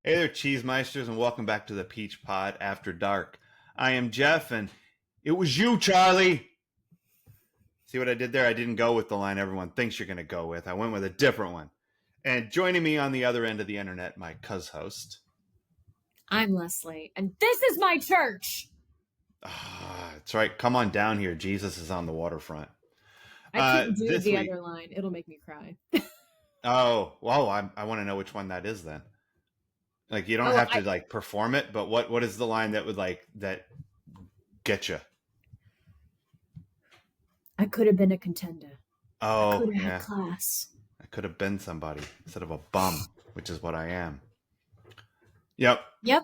Hey there, Cheesemeisters, and welcome back to the Peach Pod After Dark. I am Jeff, and it was you, Charlie. See what I did there? I didn't go with the line everyone thinks you're going to go with. I went with a different one. And joining me on the other end of the internet, my cuz-host. I'm Leslie, and this is my church. That's right. Come on down here. Jesus is on the waterfront. I couldn't do the week, other line. It'll make me cry. Oh, well, I want to know which one that is then. Like, you don't have to perform it, but what is the line that would that get you? I could have been a contender. Oh, I could have had class. I could have been somebody instead of a bum, which is what I am. Yep. All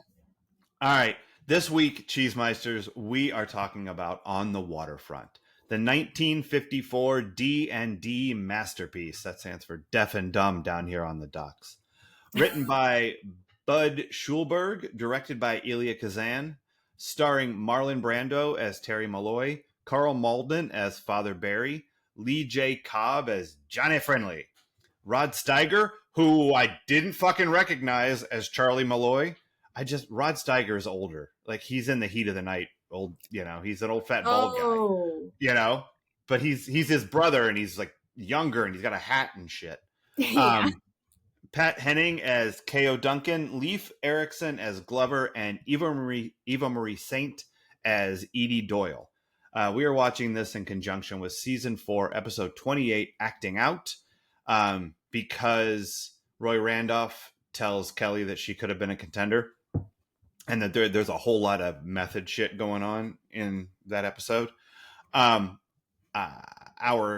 right. This week, Cheesemeisters, we are talking about On the Waterfront, the 1954 D&D masterpiece. That stands for Deaf and Dumb down here on the docks. Written by Bud Schulberg, directed by Elia Kazan, starring Marlon Brando as Terry Malloy, Carl Malden as Father Barry, Lee J. Cobb as Johnny Friendly, Rod Steiger, who I didn't fucking recognize as Charlie Malloy. Rod Steiger is older. Like, he's in The Heat of the Night. He's an old fat bald guy. But he's his brother, and he's like younger, and he's got a hat and shit. Yeah. Pat Henning as K.O. Duncan, Leif Erikson as Glover, and Eva Marie Saint as Edie Doyle. We are watching this in conjunction with Season 4, Episode 28, Acting Out, because Roy Randolph tells Kelly that she could have been a contender, and that there's a whole lot of method shit going on in that episode. Our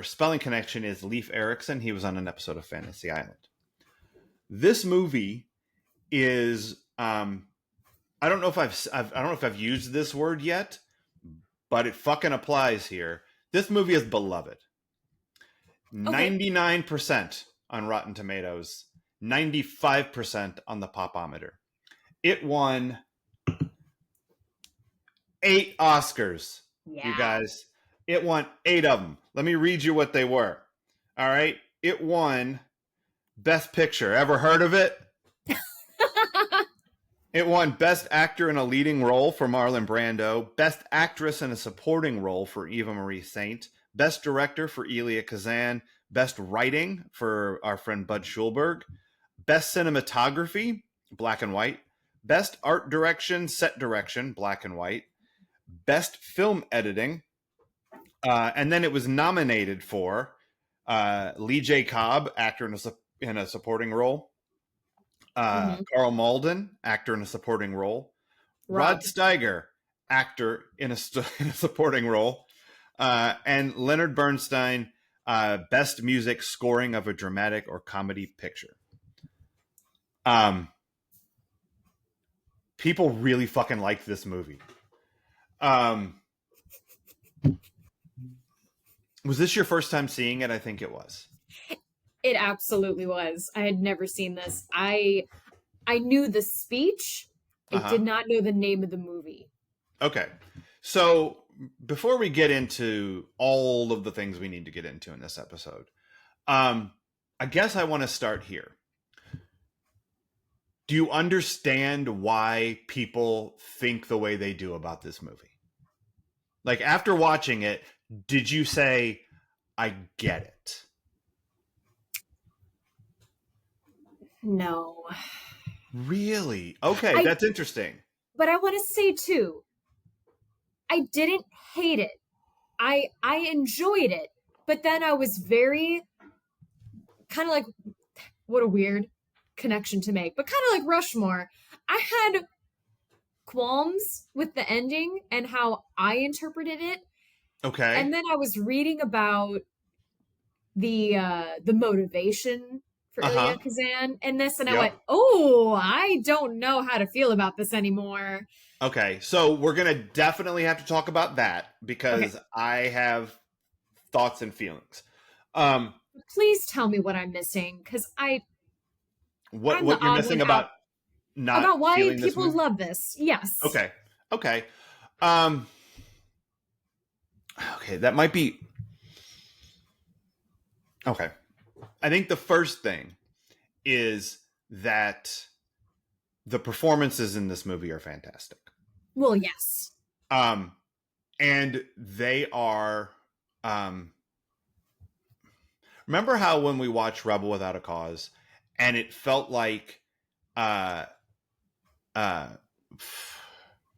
spelling connection is Leif Erikson. He was on an episode of Fantasy Island. This movie is I don't know if I've used this word yet, but it fucking applies here. This movie is beloved. 99% on Rotten Tomatoes, 95% on the Popometer. It won 8 Oscars, you guys. It won 8 of them. Let me read you what they were. All right. It won Best Picture. Ever heard of it? It won Best Actor in a Leading Role for Marlon Brando, Best Actress in a Supporting Role for Eva Marie Saint, Best Director for Elia Kazan, Best Writing for our friend Bud Schulberg, Best Cinematography, black and white, Best Art Direction, Set Direction, black and white, Best Film Editing, and then it was nominated for Lee J. Cobb, actor in a supporting role, Carl Malden, actor in a supporting role, Rod Steiger, actor in a supporting role, and Leonard Bernstein, best music scoring of a dramatic or comedy picture. People really fucking liked this movie. Was this your first time seeing it? I think it was. It absolutely was. I had never seen this. I knew the speech. I did not know the name of the movie. Okay. So before we get into all of the things we need to get into in this episode, I guess I want to start here. Do you understand why people think the way they do about this movie? Like, after watching it, did you say, I get it? No. Really? Okay, that's interesting. But I want to say, too, I didn't hate it. I enjoyed it. But then I was very kind of like, what a weird connection to make, but kind of like Rushmore. I had qualms with the ending and how I interpreted it. Okay. And then I was reading about the motivation for Elia Kazan and this, and I went, oh, I don't know how to feel about this anymore. Okay, so we're going to definitely have to talk about that because I have thoughts and feelings. Please tell me what I'm missing, because what you're missing about not about why people love this. Yes. Okay. Okay, that might be okay. I think the first thing is that the performances in this movie are fantastic. Well, yes. And they are. Remember how when we watched Rebel Without a Cause, and it felt like, uh, uh,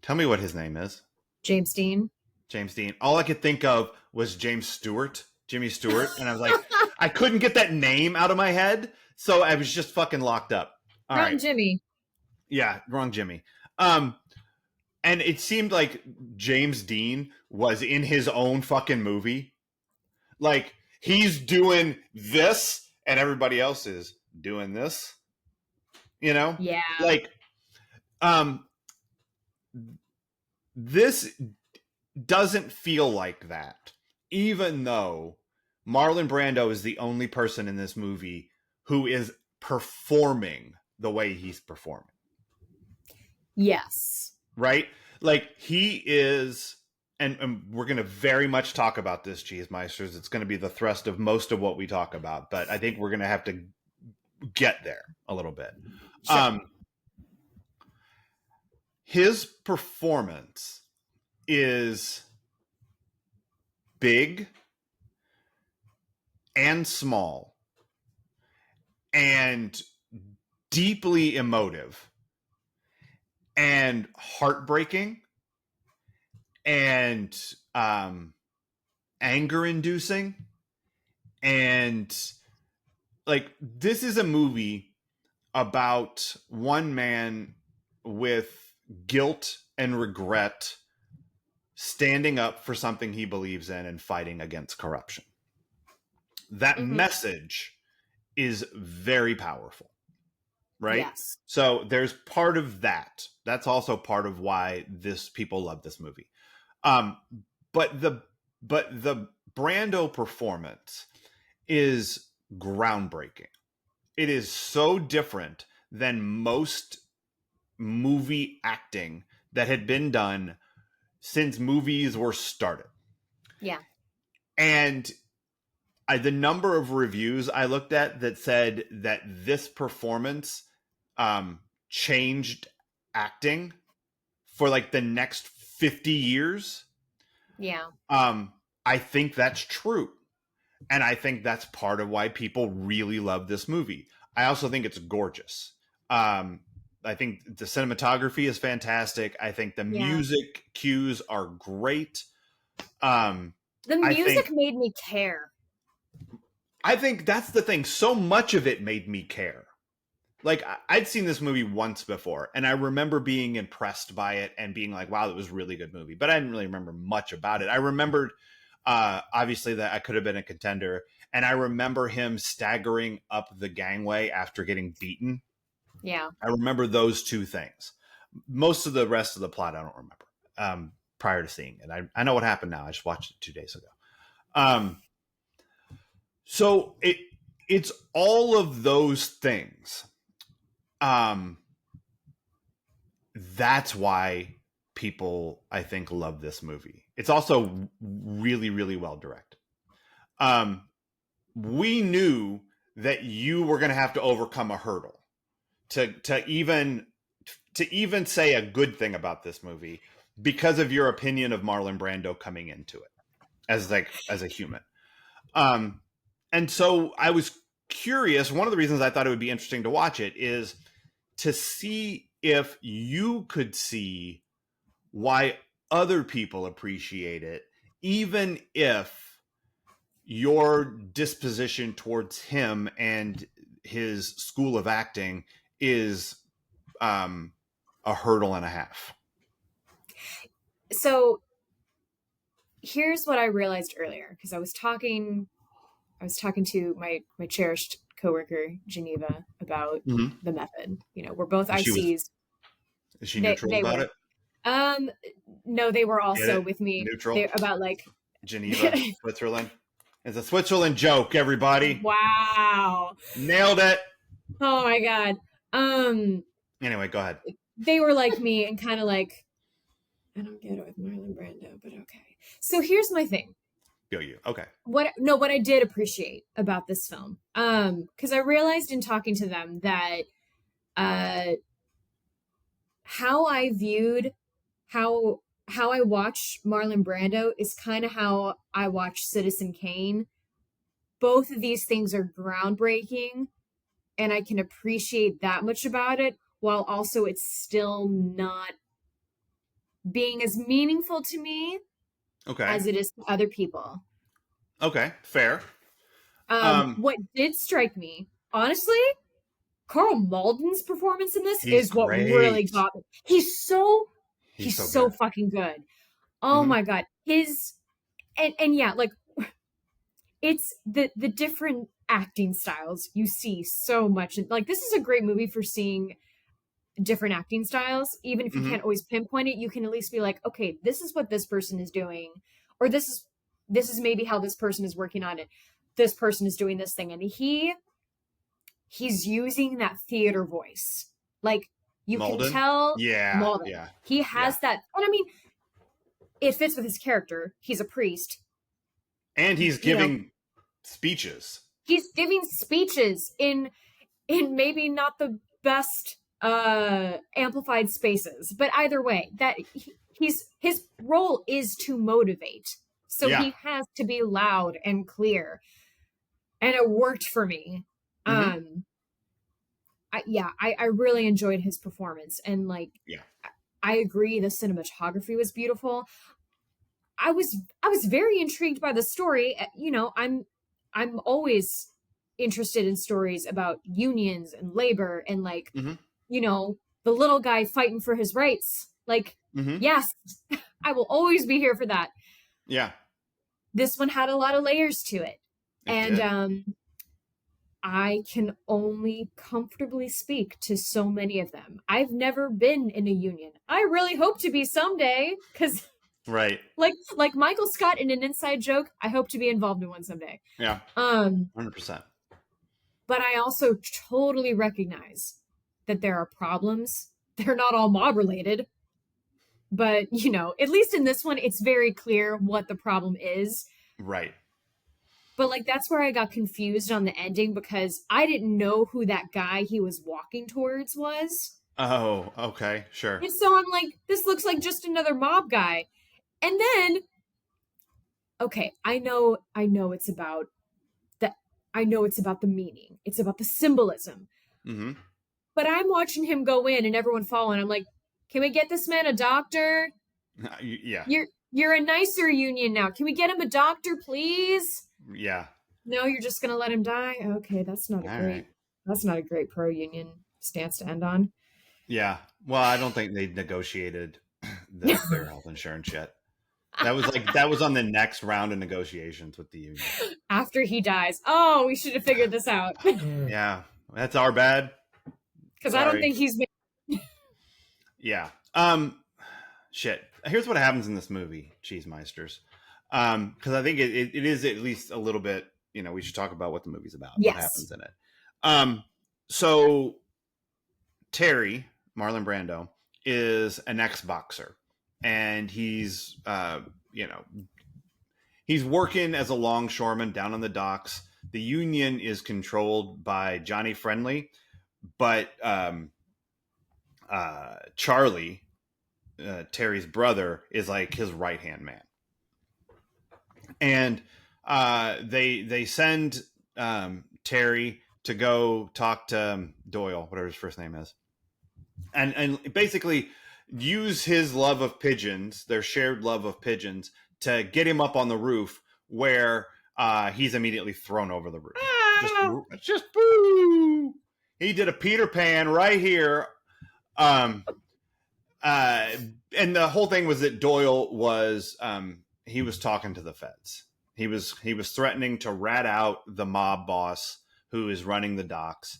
tell me what his name is. James Dean. James Dean. All I could think of was James Stewart, Jimmy Stewart, and I was like, I couldn't get that name out of my head, so I was just fucking locked up. All Wrong right, Jimmy. yeah, wrong Jimmy. And it seemed like James Dean was in his own fucking movie. Like, he's doing this and everybody else is doing this. You know? Yeah. Like, this doesn't feel like that. Even though Marlon Brando is the only person in this movie who is performing the way he's performing. Yes. Right? Like, he is, and we're going to very much talk about this, Cheesemeisters. It's going to be the thrust of most of what we talk about, but I think we're going to have to get there a little bit. Sure. His performance is big and small and deeply emotive and heartbreaking and anger inducing. And like, this is a movie about one man with guilt and regret standing up for something he believes in and fighting against corruption. That message is very powerful, right? Yes. So there's part of that. That's also part of why people love this movie. But the Brando performance is groundbreaking. It is so different than most movie acting that had been done since movies were started. Yeah. And the number of reviews I looked at that said that this performance changed acting for like the next 50 years. Yeah. I think that's true. And I think that's part of why people really love this movie. I also think it's gorgeous. I think the cinematography is fantastic. I think the music cues are great. The music made me care. I think that's the thing. So much of it made me care. Like, I'd seen this movie once before, and I remember being impressed by it and being like, wow, that was a really good movie. But I didn't really remember much about it. I remembered, obviously, that I could have been a contender. And I remember him staggering up the gangway after getting beaten. Yeah. I remember those two things. Most of the rest of the plot, I don't remember prior to seeing it. I know what happened now. I just watched it 2 days ago. So it's all of those things. That's why people, I think, love this movie. It's also really, really well directed. We knew that you were going to have to overcome a hurdle to even say a good thing about this movie because of your opinion of Marlon Brando coming into it as a human. And so I was curious. One of the reasons I thought it would be interesting to watch it is to see if you could see why other people appreciate it, even if your disposition towards him and his school of acting is a hurdle and a half. So here's what I realized earlier, because I was talking to my cherished coworker Geneva about the method. You know, we're both ICs. Is she neutral about it? No, they were also with me. Neutral about like Geneva, Switzerland. It's a Switzerland joke, everybody. Wow. Nailed it. Oh my God. Anyway, go ahead. They were like me and kind of like, I don't get it with Marlon Brando, but okay. So here's my thing. Go you. Okay. What I did appreciate about this film, because I realized in talking to them that how I viewed how I watch Marlon Brando is kind of how I watch Citizen Kane. Both of these things are groundbreaking, and I can appreciate that much about it, while also it's still not being as meaningful to me Okay. as it is to other people. Okay. Fair. Um, What did strike me, honestly, Carl Malden's performance in this he's is what really great. got me. He's He's so so good. fucking good. Oh Hmm. my god. His and yeah, like it's the different acting styles you see so much. Like this is a great movie for seeing different acting styles. Even if you Hmm. can't always pinpoint it, you can at least be like, okay, this is what this person is doing, or this is maybe how this person is working on it. This person is doing this thing, and he's using that theater voice. Like you can Malden. tell Yeah. Malden. Yeah. He Yeah. has that, and I mean, it fits with his character. He's a priest. And he's You know, giving speeches. he's giving speeches in maybe not the best amplified spaces, but either way, that he's his role is to motivate. So Yeah. he has to be loud and clear. And it worked for me. Hmm. Um I really enjoyed his performance, and like Yeah. I agree the cinematography was beautiful. I was very intrigued by the story. I'm always interested in stories about unions and labor and like, Hmm. the little guy fighting for his rights. Like, Hmm. yes, I will always be here for that. Yeah. This one had a lot of layers to it. It And did. I can only comfortably speak to so many of them. I've never been in a union. I really hope to be someday because Right. like Michael Scott in an Inside Joke, I hope to be involved in one someday. Yeah. Um, 100%. but I also totally recognize that there are problems. They're not all mob related, but at least in this one, it's very clear what the problem is. Right. But like that's where I got confused on the ending because I didn't know who that guy he was walking towards was. Oh, okay. Sure. And so I'm like, this looks like just another mob guy. And then, okay, I know it's about the I know it's about the meaning. It's about the symbolism. Hmm. But I'm watching him go in and everyone following. I'm like, can we get this man a doctor? Yeah. You're a nicer union now. Can we get him a doctor, please? Yeah. No, you're just gonna let him die? Okay, All right. that's not a great pro union stance to end on. Yeah. Well, I don't think they negotiated their health insurance yet. That was on the next round of negotiations with the union. After he dies. Oh, we should have figured this out. Yeah. That's our bad. Because I don't Sorry. think he's been. Yeah. Shit. Here's what happens in this movie, Cheesemeisters. Because I think it is at least a little bit, we should talk about what the movie's about, what Yes. happens in it. So Terry, Marlon Brando, is an ex-boxer, and he's working as a longshoreman down on the docks. The union is controlled by Johnny Friendly, but Charlie, Terry's brother, is like his right hand man, and they send Terry to go talk to Doyle, whatever his first name is, and basically use his love of pigeons, their shared love of pigeons, to get him up on the roof where he's immediately thrown over the roof. Ah! Just boo! He did a Peter Pan right here. Um, and the whole thing was that Doyle was he was talking to the feds. He was threatening to rat out the mob boss who is running the docks,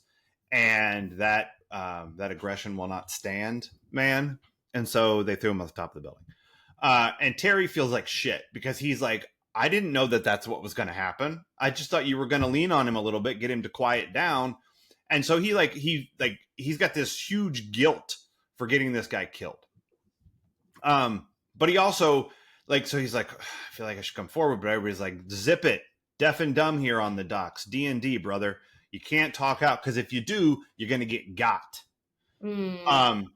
and that aggression will not stand, man. And so they threw him off the top of the building. And Terry feels like shit because he's like, I didn't know that that's what was going to happen. I just thought you were going to lean on him a little bit, get him to quiet down. And so he's got this huge guilt for getting this guy killed. But he also so he's like, I feel like I should come forward, but everybody's like, zip it, deaf and dumb here on the docks, D&D, brother. You can't talk out because if you do, you're gonna get got. Mm. Um,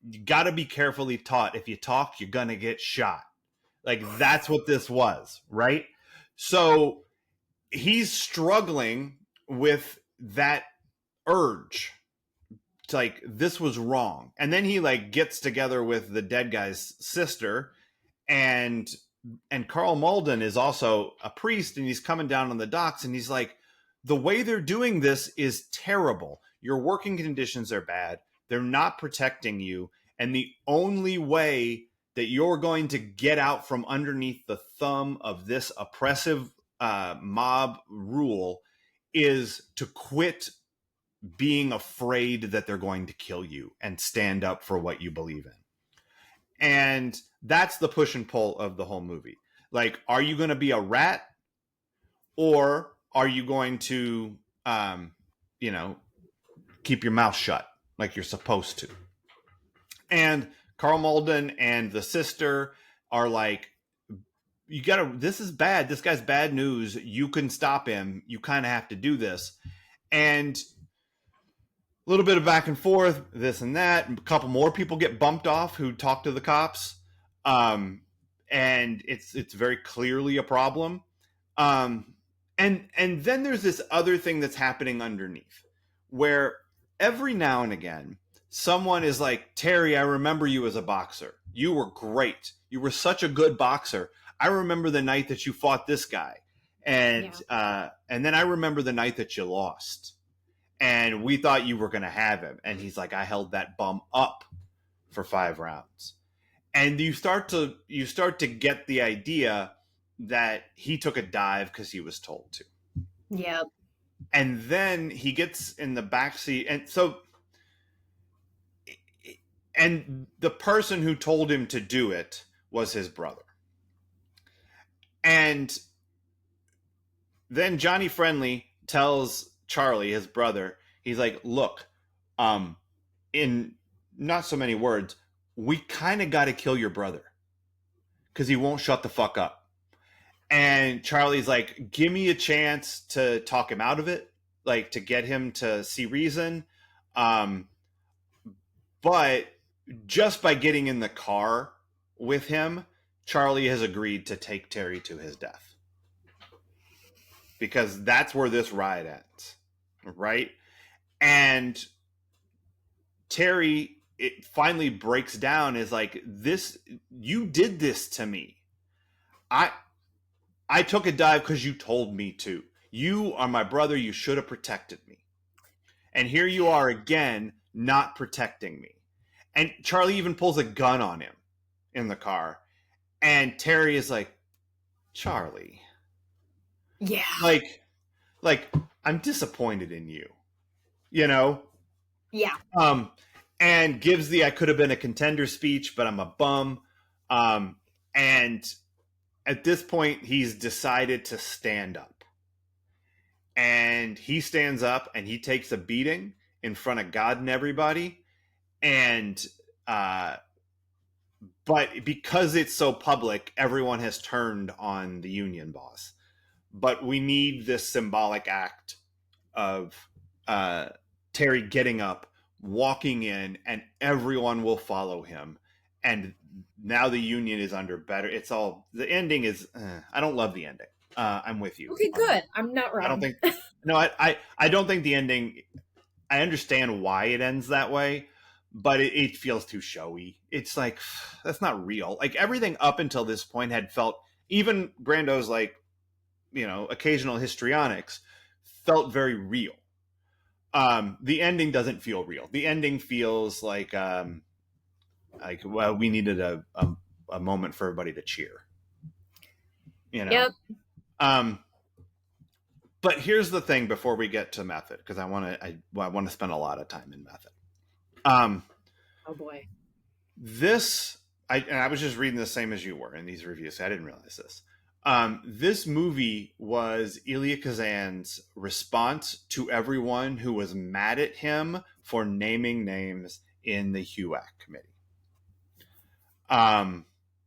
you got to be carefully taught. If you talk, you're going to get shot. Like, that's what this was, right? So he's struggling with that urge to, like, this was wrong. And then he like gets together with the dead guy's sister, and Carl Malden is also a priest, and he's coming down on the docks, and he's like, the way they're doing this is terrible. Your working conditions are bad. They're not protecting you. And the only way that you're going to get out from underneath the thumb of this oppressive mob rule is to quit being afraid that they're going to kill you and stand up for what you believe in. And that's the push and pull of the whole movie. Like, are you going to be a rat, or are you going to, keep your mouth shut like you're supposed to? And Carl Malden and the sister are like, this is bad. This guy's bad news. You can stop him. You kind of have to do this. And a little bit of back and forth, this and that. A couple more people get bumped off who talk to the cops. And it's very clearly a problem. And then there's this other thing that's happening underneath, where every now and again, someone is like, Terry, I remember you as a boxer. You were great. You were such a good boxer. I remember the night that you fought this guy. And then I remember the night that you lost. And we thought you were going to have him. And he's like, I held that bum up for 5 rounds. And you start to get the idea that he took a dive because he was told to. Yep. And then he gets in the backseat. And the person who told him to do it was his brother. And then Johnny Friendly tells Charlie, his brother, he's like, look, in not so many words, we kind of got to kill your brother because he won't shut the fuck up. And Charlie's like, give me a chance to talk him out of it, like to get him to see reason. But just by getting in the car with him, Charlie has agreed to take Terry to his death. Because that's where this ride ends, right? And Terry, it finally breaks down, is like, this, you did this to me. I took a dive because you told me to. You are my brother. You should have protected me. And here you are again, not protecting me. And Charlie even pulls a gun on him in the car. And Terry is like, Charlie. Yeah. Like, I'm disappointed in you. You know? Yeah. And gives the I could have been a contender speech, but I'm a bum. And at this point, he's decided to stand up. And he stands up and he takes a beating in front of God and everybody. And but because it's so public, everyone has turned on the union boss. But we need this symbolic act of Terry getting up, walking in, and everyone will follow him. And now the union is under better. It's all, the ending is, I don't love the ending. I'm with you. Okay, good. I'm not wrong. I don't think, no, I don't think the ending, I understand why it ends that way, but it feels too showy. It's like, that's not real. Like, everything up until this point had felt, even Brando's like, occasional histrionics felt very real. The ending doesn't feel real. The ending feels like well, we needed a moment for everybody to cheer. Yep. But here's the thing before we get to method, because I want to spend a lot of time in method. Oh boy. I was just reading the same as you were in these reviews. So I didn't realize this. This movie was Elia Kazan's response to everyone who was mad at him for naming names in the HUAC committee.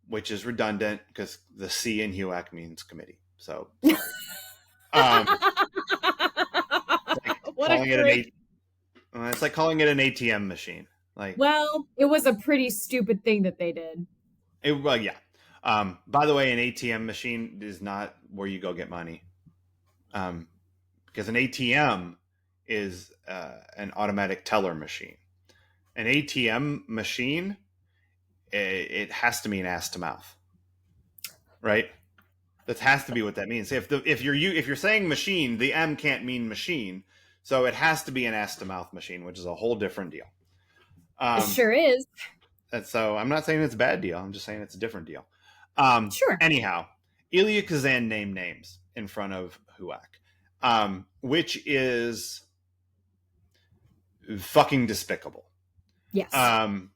Which is redundant because the C in HUAC means committee. So, sorry. What a great... it's like calling it an ATM machine. Like, Well, it was a pretty stupid thing that they did. well, yeah. By the way, an ATM machine is not where you go get money, um, because an ATM is an automatic teller machine. An ATM machine, it has to mean ass to mouth, right? That has to be what that means. If you're saying machine, the M can't mean machine, so it has to be an ass to mouth machine, which is a whole different deal. It Um, sure is. and so I'm not saying it's a bad deal. I'm just saying it's a different deal. Sure. Anyhow, Elia Kazan named names in front of Huak, which is fucking despicable. Yes. Um,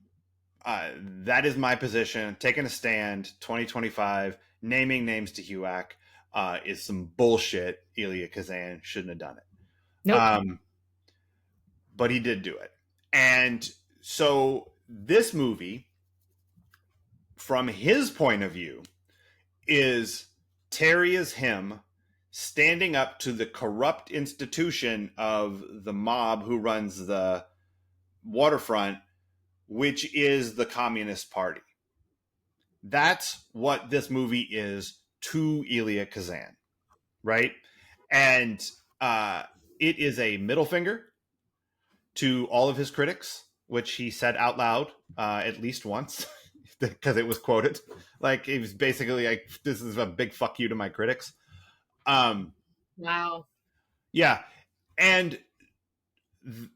that is my position. Taking a stand, 2025, naming names to HUAC is some bullshit. Elia Kazan shouldn't have done it. Nope. But he did do it. And so this movie, from his point of view, is Terry as him standing up to the corrupt institution of the mob who runs the Waterfront, which is the Communist Party. That's what this movie is to Elia Kazan, right? And it is a middle finger to all of his critics, which he said out loud at least once because it was quoted. Like, it was basically like, "This is a big fuck you to my critics." Wow. Yeah, and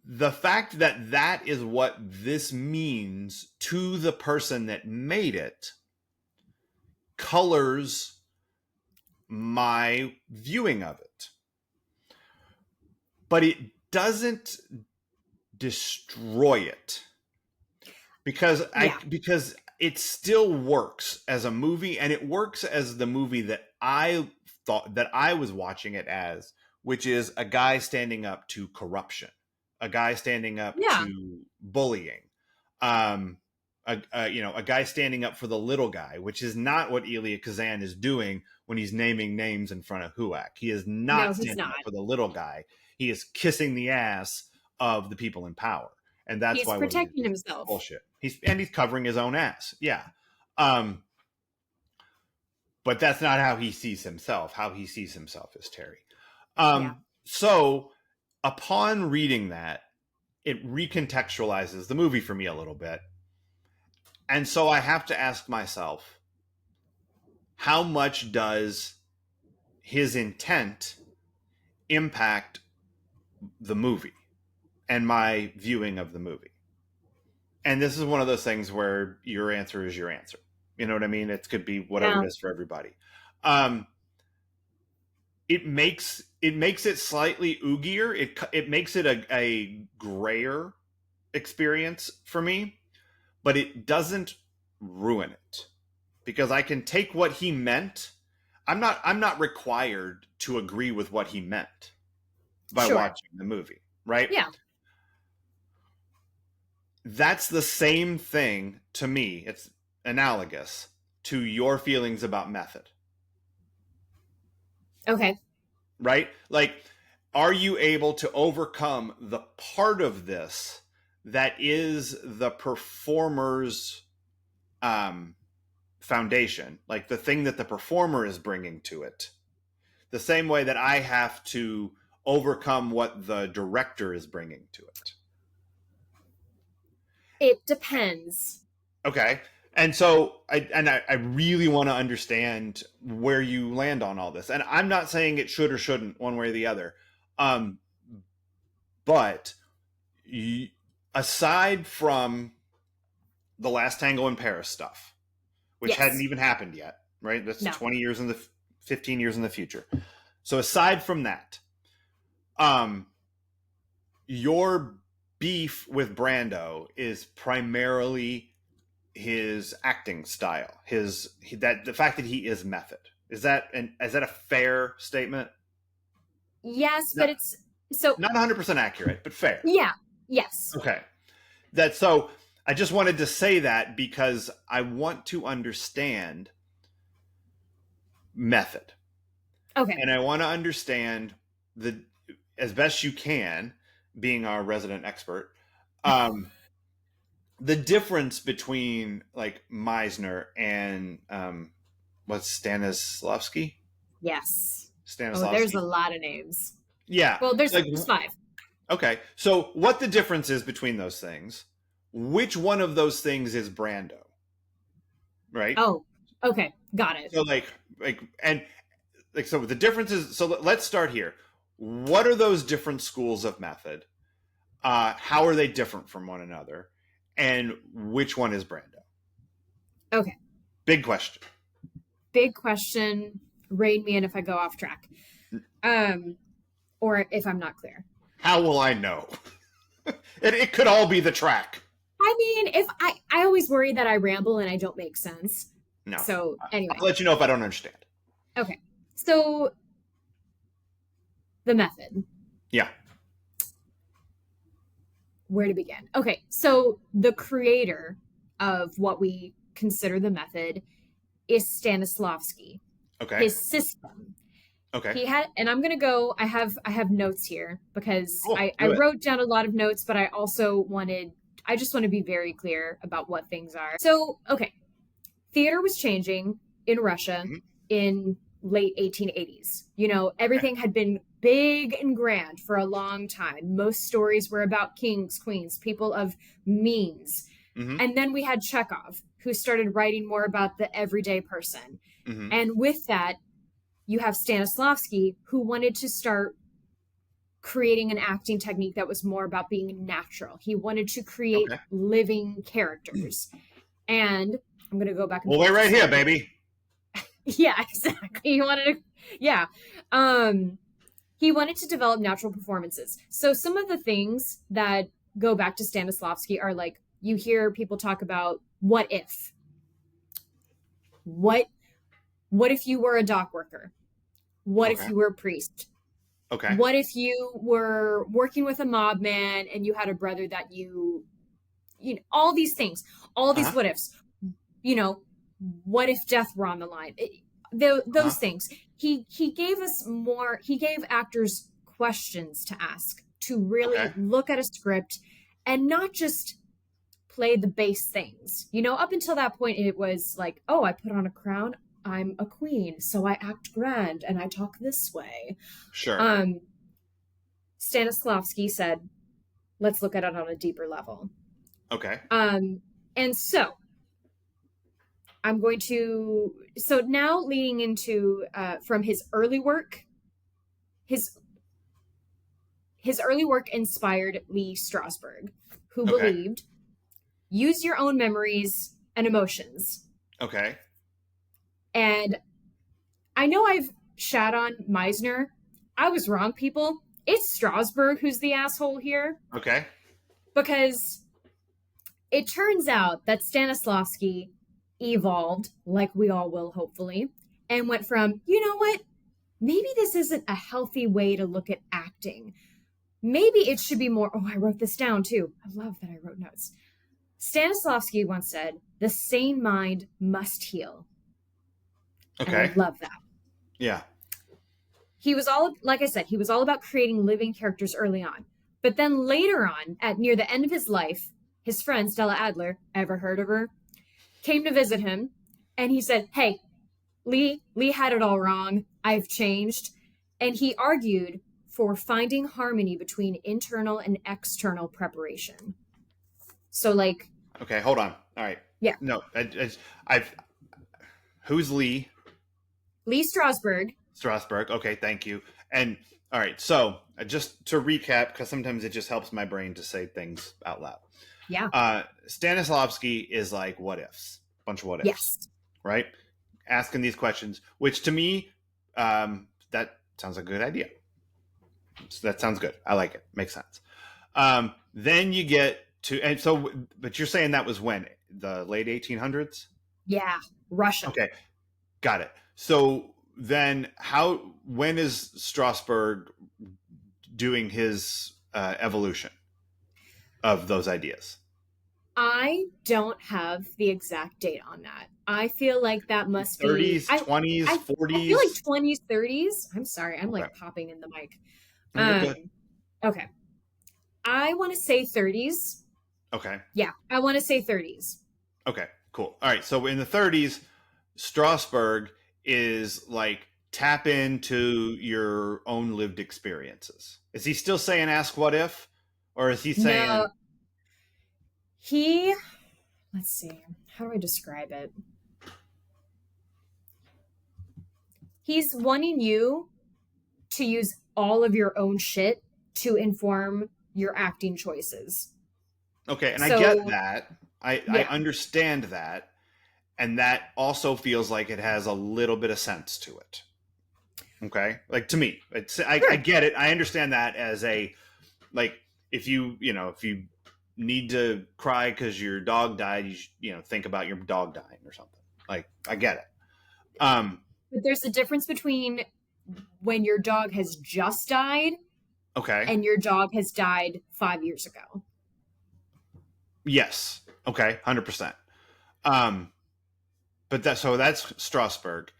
the fact that that is what this means to the person that made it colors my viewing of it. But it doesn't destroy it Yeah. because it still works as a movie, and it works as the movie that I thought that I was watching it as, which is a guy standing up to corruption, a guy standing up Yeah. to bullying, um, a guy standing up for the little guy, which is not what Elia Kazan is doing when he's naming names in front of Huak. He is No, not he's standing not. up for the little guy. He is kissing the ass of the people in power, and that's He's why what he's protecting doing is himself. bullshit. He's covering his own ass. Yeah. Um, but that's not how he sees himself. How he sees himself is Terry. Yeah. So upon reading that, it recontextualizes the movie for me a little bit. And so I have to ask myself, how much does his intent impact the movie and my viewing of the movie? And this is one of those things where your answer is your answer. You know what I mean? It could be whatever Yeah. it is for everybody. Um, it makes it slightly oogier. It makes it a grayer experience for me, but it doesn't ruin it because I can take what he meant. I'm not required to agree with what he meant by Sure. watching the movie, right? Yeah. That's the same thing to me. It's analogous to your feelings about method, Okay. right? Like, are you able to overcome the part of this that is the performer's um, foundation, like the thing that the performer is bringing to it, the same way that I have to overcome what the director is bringing to it? It depends. Okay. And so I really want to understand where you land on all this. And I'm not saying it should or shouldn't one way or the other. Um, but aside from the Last Tango in Paris stuff, which hadn't Yes. even happened yet, right? That's No. 20 years in the 15 years in the future. So aside from that, um, your beef with Brando is primarily his acting style, that the fact that he is method. Is that a fair statement? Yes, No, but it's so not 100% accurate, but fair. yeah. Yes. Okay. That so I just wanted to say that because I want to understand method, Okay. and I want to understand the as best you can, being our resident expert. Um, the difference between like Meisner and what's Stanislavski? Yes. Oh, there's a Stanislavski. lot of names. Yeah. Well, Like there's five. okay. So what the difference is between those things? Which one of those things is Brando? Right? Oh, okay. Got it. So like and like so the difference is so let's start here. What are those different schools of method? How are they different from one another? And which one is Brando? Okay. Big question. Big question. Rein me in if I go off track. Or if I'm not clear. How will I know? It could all be the track. I mean, if I always worry that I ramble and I don't make sense. No. So anyway. I'll let you know if I don't understand. Okay. So the method. Yeah. Where to begin? Okay. So the creator of what we consider the method is Stanislavski. Okay. His system. Okay. He had, and I'm gonna go. I have notes here because Cool. I wrote down a lot of notes, but I also I just want to be very clear about what things are. So, okay, theater was changing in Russia mm-hmm. in late 1880s. You know, everything had been big and grand for a long time. Most stories were about kings, queens, people of means. Mm-hmm. And then we had Chekhov, who started writing more about the everyday person. Mm-hmm. And with that, you have Stanislavski, who wanted to start creating an acting technique that was more about being natural. He wanted to create living characters. And I'm going to go back. Well, wait right here, baby. Yeah, exactly. He wanted to, yeah. He wanted to develop natural performances. So some of the things that go back to Stanislavski are like, you hear people talk about what if? What if you were a dock worker? What if you were a priest? Okay. What if you were working with a mob man and you had a brother that you know, all these things, all these what ifs, you know, what if death were on the line? Those things. He gave us more, he gave actors questions to ask, to really look at a script and not just play the base things. You know, up until that point, it was like, oh, I put on a crown, I'm a queen, so I act grand and I talk this way. Sure. Stanislavski said, let's look at it on a deeper level. Okay. And so I'm going to, so now leading into from his early work, his early work inspired Lee Strasberg, who believed use your own memories and emotions. Okay. And I know I've shat on Meisner. I was wrong, people. It's Strasberg who's the asshole here. Okay. Because it turns out that Stanislavski evolved, like we all will, hopefully, and went from, you know what? Maybe this isn't a healthy way to look at acting. Maybe it should be more, oh, I wrote this down too. I love that I wrote notes. Stanislavski once said, the sane mind must heal. Okay. And I love that. Yeah. He was all, like I said, he was all about creating living characters early on. But then later on, at near the end of his life, his friend Stella Adler, ever heard of her, came to visit him. And he said, hey, Lee had it all wrong. I've changed. And he argued for finding harmony between internal and external preparation. So like. Okay, hold on. All right. Yeah. No, I've who's Lee? Lee Strasberg. Strasberg. Okay, thank you. And all right, so just to recap, because sometimes it just helps my brain to say things out loud. Yeah. Stanislavski is like what ifs, bunch of what ifs. Yes. Right? Asking these questions, which to me, that sounds like a good idea. So that sounds good. I like it. Makes sense. Then you get to, and so, but you're saying that was when? The late 1800s? Yeah. Russia. Okay. Got it. So then when is Strasberg doing his evolution of those ideas? I don't have the exact date on that. I feel like that must 30s, be 20s, 40s. I feel like 20s, 30s. I'm sorry, I'm like popping in the mic. No, you're good. Okay. I want to say 30s. Okay. Yeah, I want to say 30s. Okay. Cool. All right. So in the 30s, Strasbourg is like tap into your own lived experiences. Is he still saying ask what if? Or is he No, saying he, let's see, how do I describe it? He's wanting you to use all of your own shit to inform your acting choices. okay, and I get So, that. I yeah, understand that. And that also feels like it has a little bit of sense to it. Okay. Like to me, I sure. get it. I understand that as a, like, if you need to cry because your dog died, think about your dog dying or something. Like, I get it. But there's a difference between when your dog has just died Okay. and your dog has died 5 years ago. Yes. Okay. 100%. Um, but that's Strasbourg.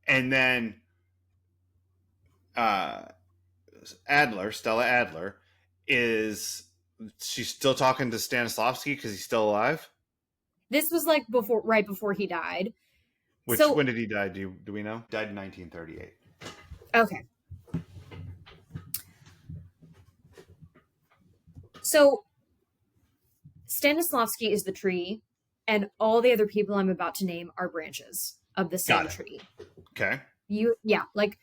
And then, uh, Stella Adler, is she's still talking to Stanislavski because he's still alive? This was like right before he died. When So, did he die? Do we know? Died in 1938. okay. So, Stanislavski is the tree, and all the other people I'm about to name are branches of the Got same it. tree. Okay. Yeah, like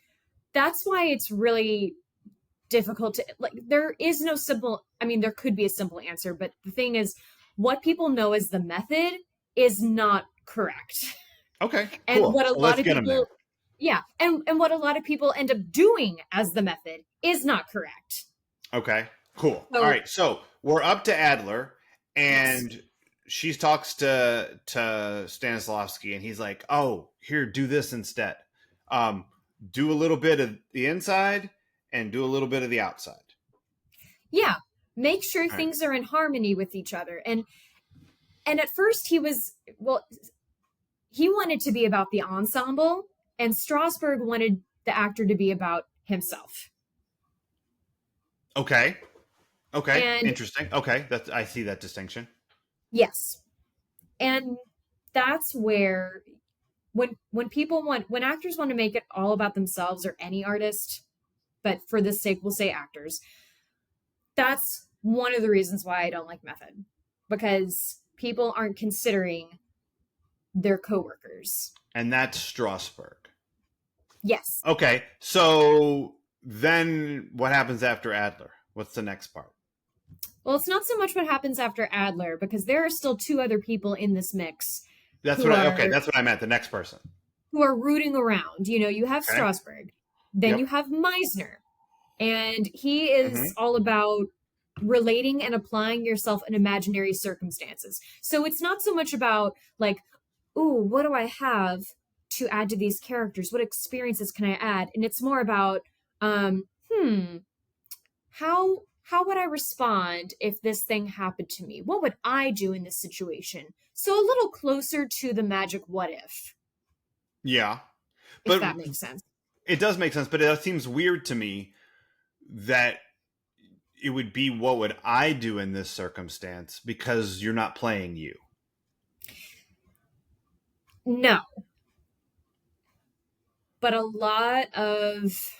that's why it's really difficult to, like, there is no simple, I mean, there could be a simple answer, but the thing is, what people know as the method is not correct. Okay. And Cool. what a So lot let's of get him there. people, yeah, and what a lot of people end up doing as the method is not correct. Okay. Cool. All So, right. So we're up to Adler, yes. and she talks to Stanislavski, and he's like, "Oh, here, do this instead. Um, do a little bit of the inside, and do a little bit of the outside." Yeah, make sure All right. things are in harmony with each other. And at first he was, well, he wanted to be about the ensemble, and Strasberg wanted the actor to be about himself. Okay. Okay. And Interesting. Okay. I see that distinction. yes, and that's where when actors want to make it all about themselves, or any artist, but for this sake we'll say actors, that's one of the reasons why I don't like method, because people aren't considering their coworkers. And that's Strasbourg. Yes. Okay, so then what happens after Adler? What's the next part? Well, it's not so much what happens after Adler, because there are still two other people in this mix That's who what okay, are that's what I meant. The next person. rooting around. You have Okay. Strasberg, then you Yep. have Meisner, and he is Mm-hmm. all about relating and applying yourself in imaginary circumstances. So it's not so much about, like, ooh, what do I have to add to these characters? What experiences can I add? And it's more about, um, hmm, how would I respond if this thing happened to me? What would I do in this situation? So a little closer to the magic what Yeah. if But that makes sense. it does make sense, but it seems weird to me that it would be what would I do in this circumstance because you're not playing you. No, but a lot of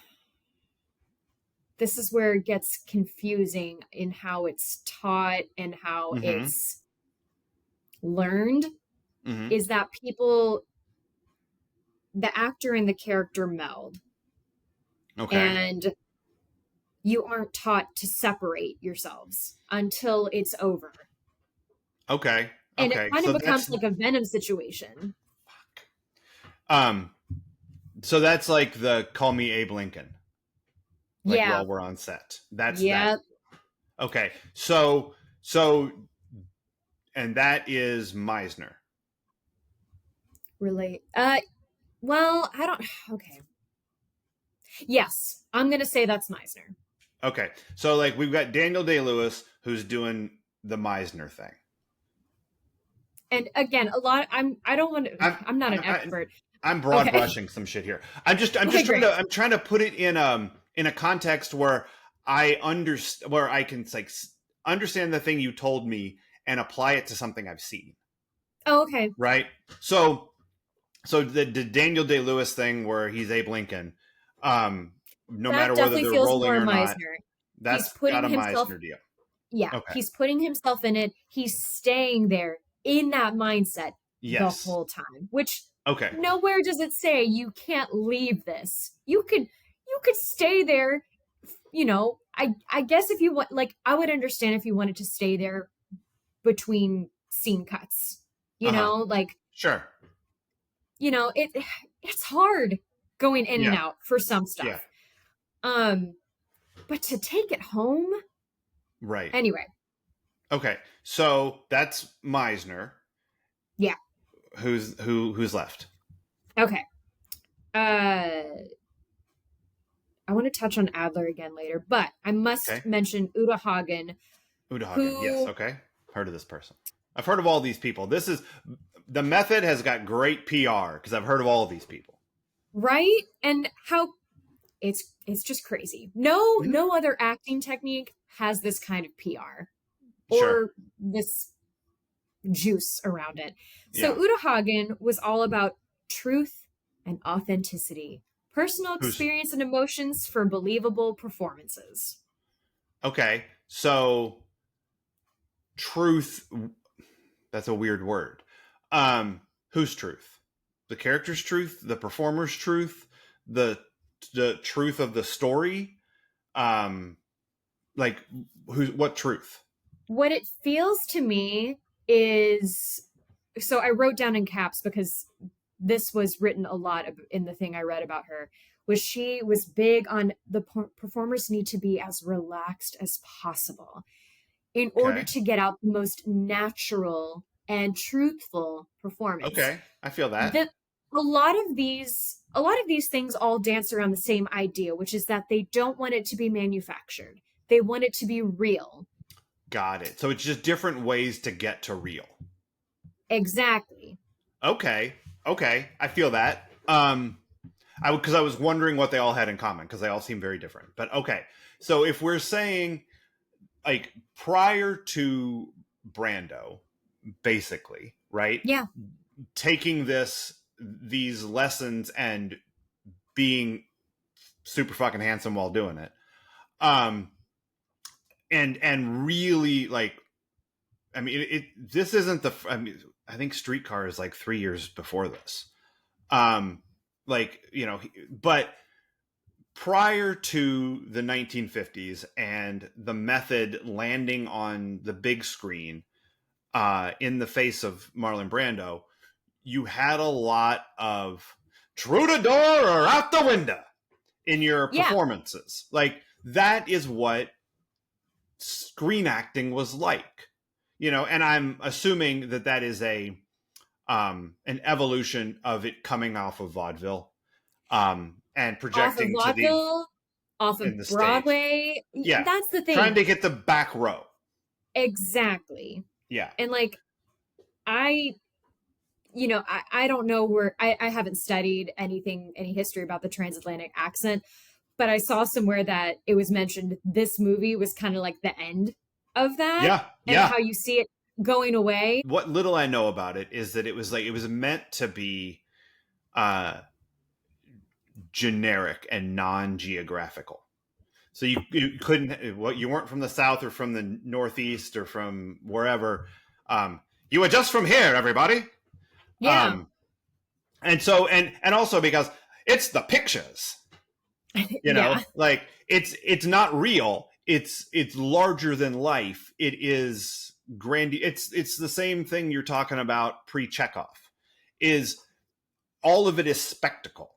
this is where it gets confusing in how it's taught and how Mm-hmm. it's learned, Mm-hmm. is that the actor and the character meld, Okay. and you aren't taught to separate yourselves until it's over. Okay. And it Okay. kind of So becomes that's like a Venom situation. um so that's like the call me Abe Lincoln. Like Yeah. while we're on set. That's that. Yeah. Okay. So and that is Meisner. Relate. Well, I don't. Okay. Yes, I'm gonna say that's Meisner. Okay. So like we've got Daniel Day-Lewis who's doing the Meisner thing. And again, a lot. I don't want to. I'm I'm not an I, expert. I'm broad Okay. brushing some shit here. I'm Okay. just Great. I'm trying to put it in a context where I understand where I can like understand the thing you told me and apply it to something I've seen. Oh, okay. Right. So the Daniel Day-Lewis thing where he's Abe Lincoln, no That matter whether definitely they're feels rolling more or not, Meisner. He's that's got putting a himself, Meisner deal. yeah, Okay. he's putting himself in it. He's staying there in that mindset the Yes. whole time, which Okay. nowhere does it say you can't leave this. You could stay there, I guess if you want, like, I would understand if you wanted to stay there between scene cuts. Uh-huh. Like, Sure. it's hard going in and Yeah. out for some Yeah. stuff. But to take it home, Right. anyway, Okay. So that's Meisner. yeah. Who's left? Okay. I want to touch on Adler again later, but I must Okay. mention Uta Hagen, Uta Hagen. Yes. who, Okay. Heard of this person. I've heard of all these people. This is the method has got great PR because I've heard of all of these people. right? And how it's just crazy. No, Mhm. no other acting technique has this kind of PR Sure. or this juice around it. So Yeah. Uta Hagen was all about truth and authenticity, personal Who's experience and emotions for believable performances. okay? So truth. That's a weird word. Whose truth? The character's truth, the performer's truth, the truth of the story. Like what truth? What it feels to me is, so I wrote down in caps because this was written a lot in the thing I read about her, was she was big on the performers need to be as relaxed as possible in order Okay. to get out the most natural and truthful performance. Okay. I feel that. The, a lot of these things all dance around the same idea, which is that they don't want it to be manufactured. They want it to be real. Got it. So it's just different ways to get to real. Exactly. Okay. Okay. I feel that. Because I was wondering what they all had in common because they all seem very different. But okay. So if we're saying like prior to Brando, basically, right? Yeah. Taking these lessons and being super fucking handsome while doing it. And really like, I mean, this isn't the, I mean, I think Streetcar is like 3 years before this. Like, but prior to the 1950s and the method landing on the big screen, in the face of Marlon Brando, you had a lot of through the door or out the window in your Yeah. performances. Like that is what screen acting was like, and I'm assuming that is an evolution of it coming off of vaudeville, and Off of projecting to the vaudeville, off in of the stage. Broadway. Yeah. That's the Trying thing. to get the back row. Exactly. Yeah. And like, I, I don't know where, I haven't studied any history about the transatlantic accent, but I saw somewhere that it was mentioned this movie was kind of like the end of that, Yeah. and Yeah. how you see it going away. What little I know about it is that it was meant to be generic and non-geographical. So you couldn't, you weren't from the South or from the Northeast or from wherever. You were just from here, everybody. Yeah. And so, and also because it's the pictures, Yeah. like it's not real. It's larger than life. It is it's the same thing you're talking about pre-Chekhov. Is all of it is spectacle,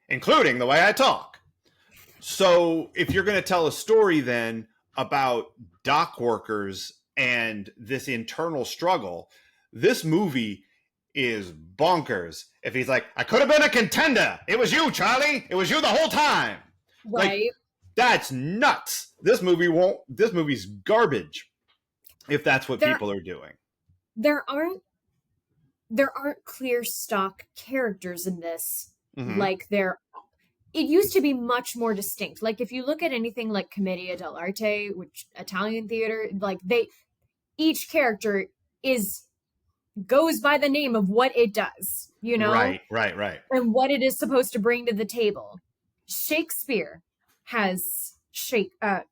including the way I talk. So if you're going to tell a story then about dock workers and this internal struggle, this movie is bonkers. If he's like, I could have been a contender. It was you, Charlie. It was you the whole time. Right. Like, that's nuts. This movie's garbage if that's what people are doing. There aren't clear stock characters in this. Mm-hmm. Like it used to be much more distinct. Like if you look at anything like Commedia dell'arte, which Italian theater, like each character goes by the name of what it does, Right, right, right. and what it is supposed to bring to the table. Shakespeare has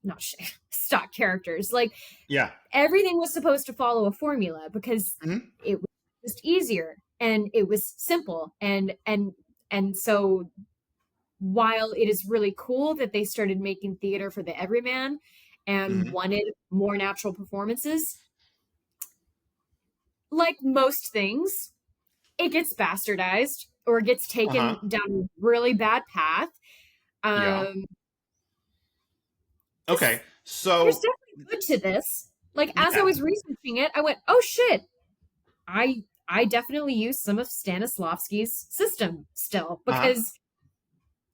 not stock characters. Like, Yeah. everything was supposed to follow a formula because Hmm. it was just easier and it was simple, and so while it is really cool that they started making theater for the everyman and Hmm. wanted more natural performances, like most things, it gets bastardized or gets taken Uh-huh. down a really bad path. Yeah. Um, Okay. this There's So, definitely good to this. Like, as I yeah. was researching it, I went, "Oh shit, I definitely use some of Stanislavski's system still, Uh-huh. because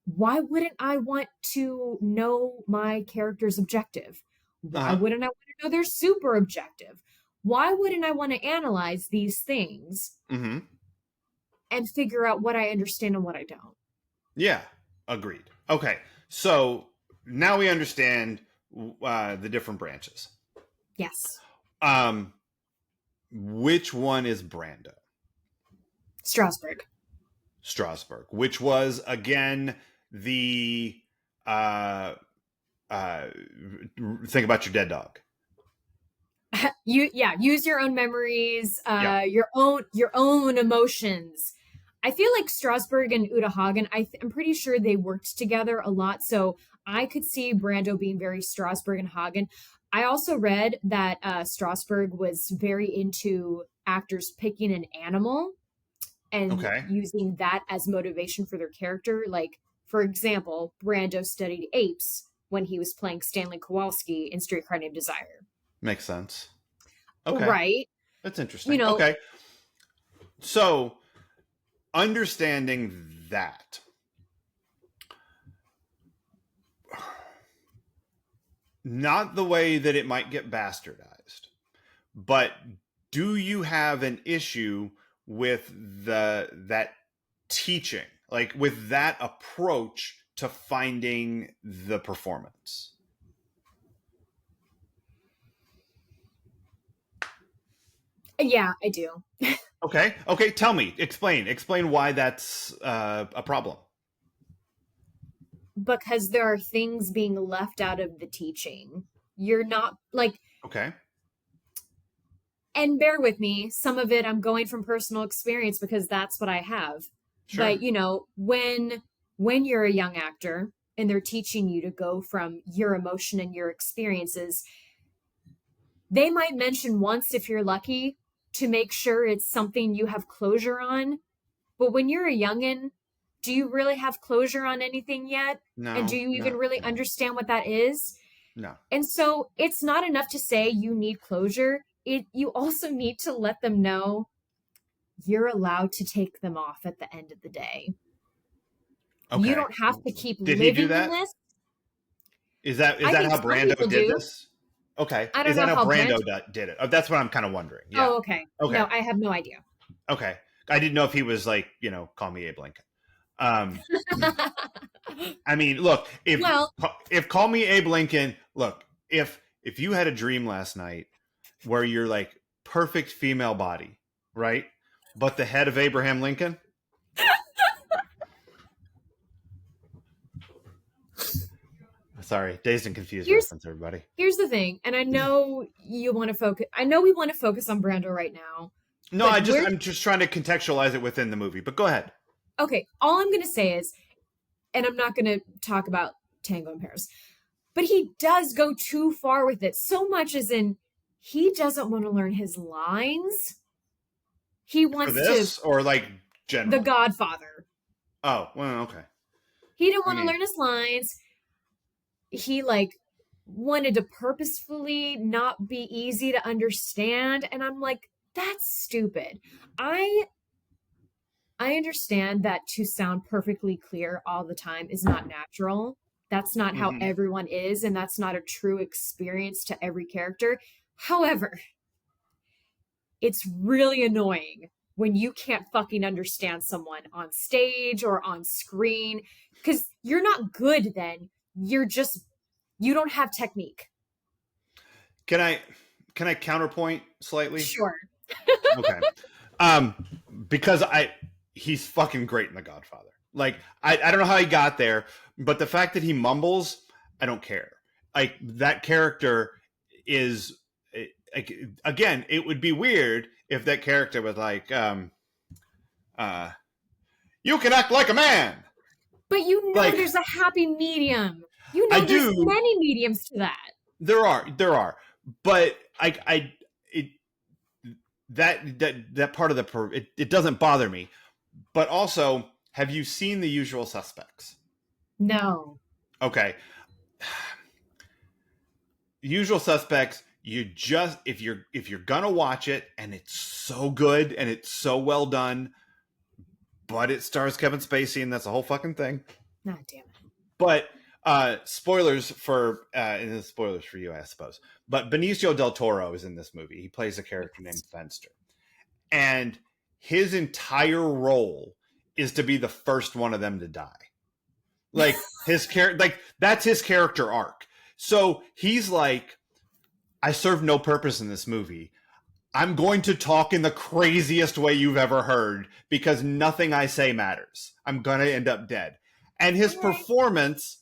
why wouldn't I want to know my character's objective? Why Uh-huh. wouldn't I want to know their super objective? Why wouldn't I want to analyze these things Hmm. and figure out what I understand and what I don't?" Yeah. Agreed. Okay. So now we understand the different branches. Yes. Um, which one is Brando? Strasbourg. Strasbourg, which was again the uh, uh, think about your dead dog. Use your own memories, Yeah. your own emotions. I feel like Strasbourg and Uta Hagen, I'm pretty sure they worked together a lot, so I could see Brando being very Strasbourg and Hagen. I also read that Strasbourg was very into actors picking an animal and Okay. using that as motivation for their character. Like, for example, Brando studied apes when he was playing Stanley Kowalski in Streetcar Named Desire. Makes sense. Okay. Right. That's You interesting. know, Okay. So understanding that, not the way that it might get bastardized, but do you have an issue with that teaching, like with that approach to finding the performance? yeah, I do. Okay. Okay. Tell me. Explain why that's a problem. Because there are things being left out of the teaching. You're not like, Okay. and bear with me, some of it I'm going from personal experience because that's what I have. Sure. But when you're a young actor and they're teaching you to go from your emotion and your experiences, they might mention once, if you're lucky, to make sure it's something you have closure on. But when you're a youngin, do you really have closure on anything yet? And do No. you even No. really No. understand what that is? No. And so it's not enough to say you need closure. You also need to let them know you're allowed to take them off at the end of the day. You Okay. don't have to keep Did he do living in that? this. Is I that think how some people Brando did do. this? Okay. I don't Is know that how how Brando Brand. did it? That's what I'm kind of wondering. Yeah. Oh, okay. Okay. No, I have no idea. Okay. I didn't know if he was like, call me Abe Lincoln. Um, I mean, look, Well, if call me Abe Lincoln, look, if you had a dream last night where you're like perfect female body, right? But the head of Abraham Lincoln, sorry, dazed and confused here's reference, everybody. here's the thing, and I know you want to focus. I know we want to focus on Brando right now, No, but I'm just trying to contextualize it within the movie. But go ahead. okay. All I'm gonna say is, and I'm not gonna talk about Tango in Paris, but he does go too far with it. So much as in, he doesn't want to learn his lines. He For wants to this or like the generally? Godfather. Oh, well, okay. He didn't I want to mean, learn his lines. He like wanted to purposefully not be easy to understand, and I'm like, that's stupid. I understand that to sound perfectly clear all the time is not natural. That's not how mhm. everyone is, and that's not a true experience to every character. However, it's really annoying when you can't fucking understand someone on stage or on screen, because you're not good then. You don't have technique. Can I? can I counterpoint slightly? Sure. Okay. Um, because he's fucking great in The Godfather. Like, I don't know how he got there, but the fact that he mumbles, I don't care. Like, that character is, like, again, it would be weird if that character was like, you can act like a man. But Like, there's a happy medium. I There's do. many mediums to that. There are, but it that part of it doesn't bother me. But also, have you seen The Usual Suspects? No. Okay. Usual Suspects, you just if you're gonna watch it and it's so good and it's so well done, but it stars Kevin Spacey and that's a whole fucking thing. Oh, damn it. But spoilers for and spoilers for you, I suppose. But Benicio del Toro is in this movie. He plays a character named Fenster, and his entire role is to be the first one of them to die. Like his character, like that's his character arc. So he's like, I serve no purpose in this movie. I'm going to talk in the craziest way you've ever heard because nothing I say matters. I'm going to end up dead. And his performance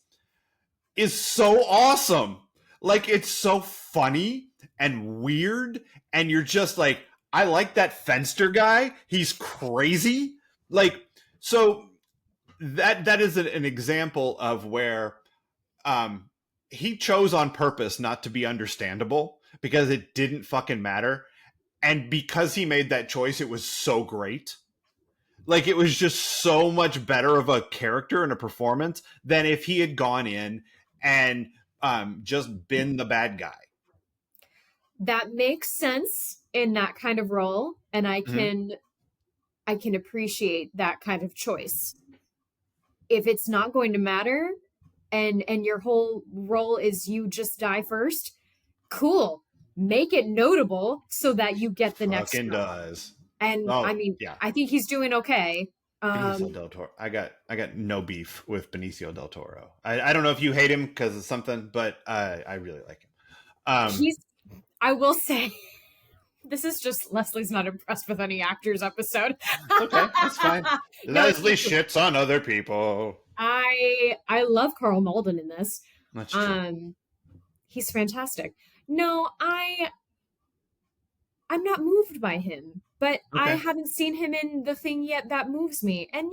is so awesome. Like, it's so funny and weird. And you're just like, I like that Fenster guy. He's crazy. Like, so that is an example of where he chose on purpose not to be understandable because it didn't fucking matter. And because he made that choice, it was so great. Like, it was just so much better of a character and a performance than if he had gone in and just been the bad guy. That makes sense in that kind of role, and I can appreciate that kind of choice. If it's not going to matter and your whole role is you just die first, cool. Make it notable so that you get the next Fucking one. does. And I mean, yeah. I think he's doing okay. Benicio del Toro. I got no beef with Benicio del Toro. I don't know if you hate him because of something, but I really like him. I will say, this is just Leslie's not impressed with any actors episode. Okay, that's fine. Leslie shits on other people. I love Carl Malden in this. That's true. He's fantastic. No, I'm not moved by him, but okay. I haven't seen him in the thing yet that moves me. And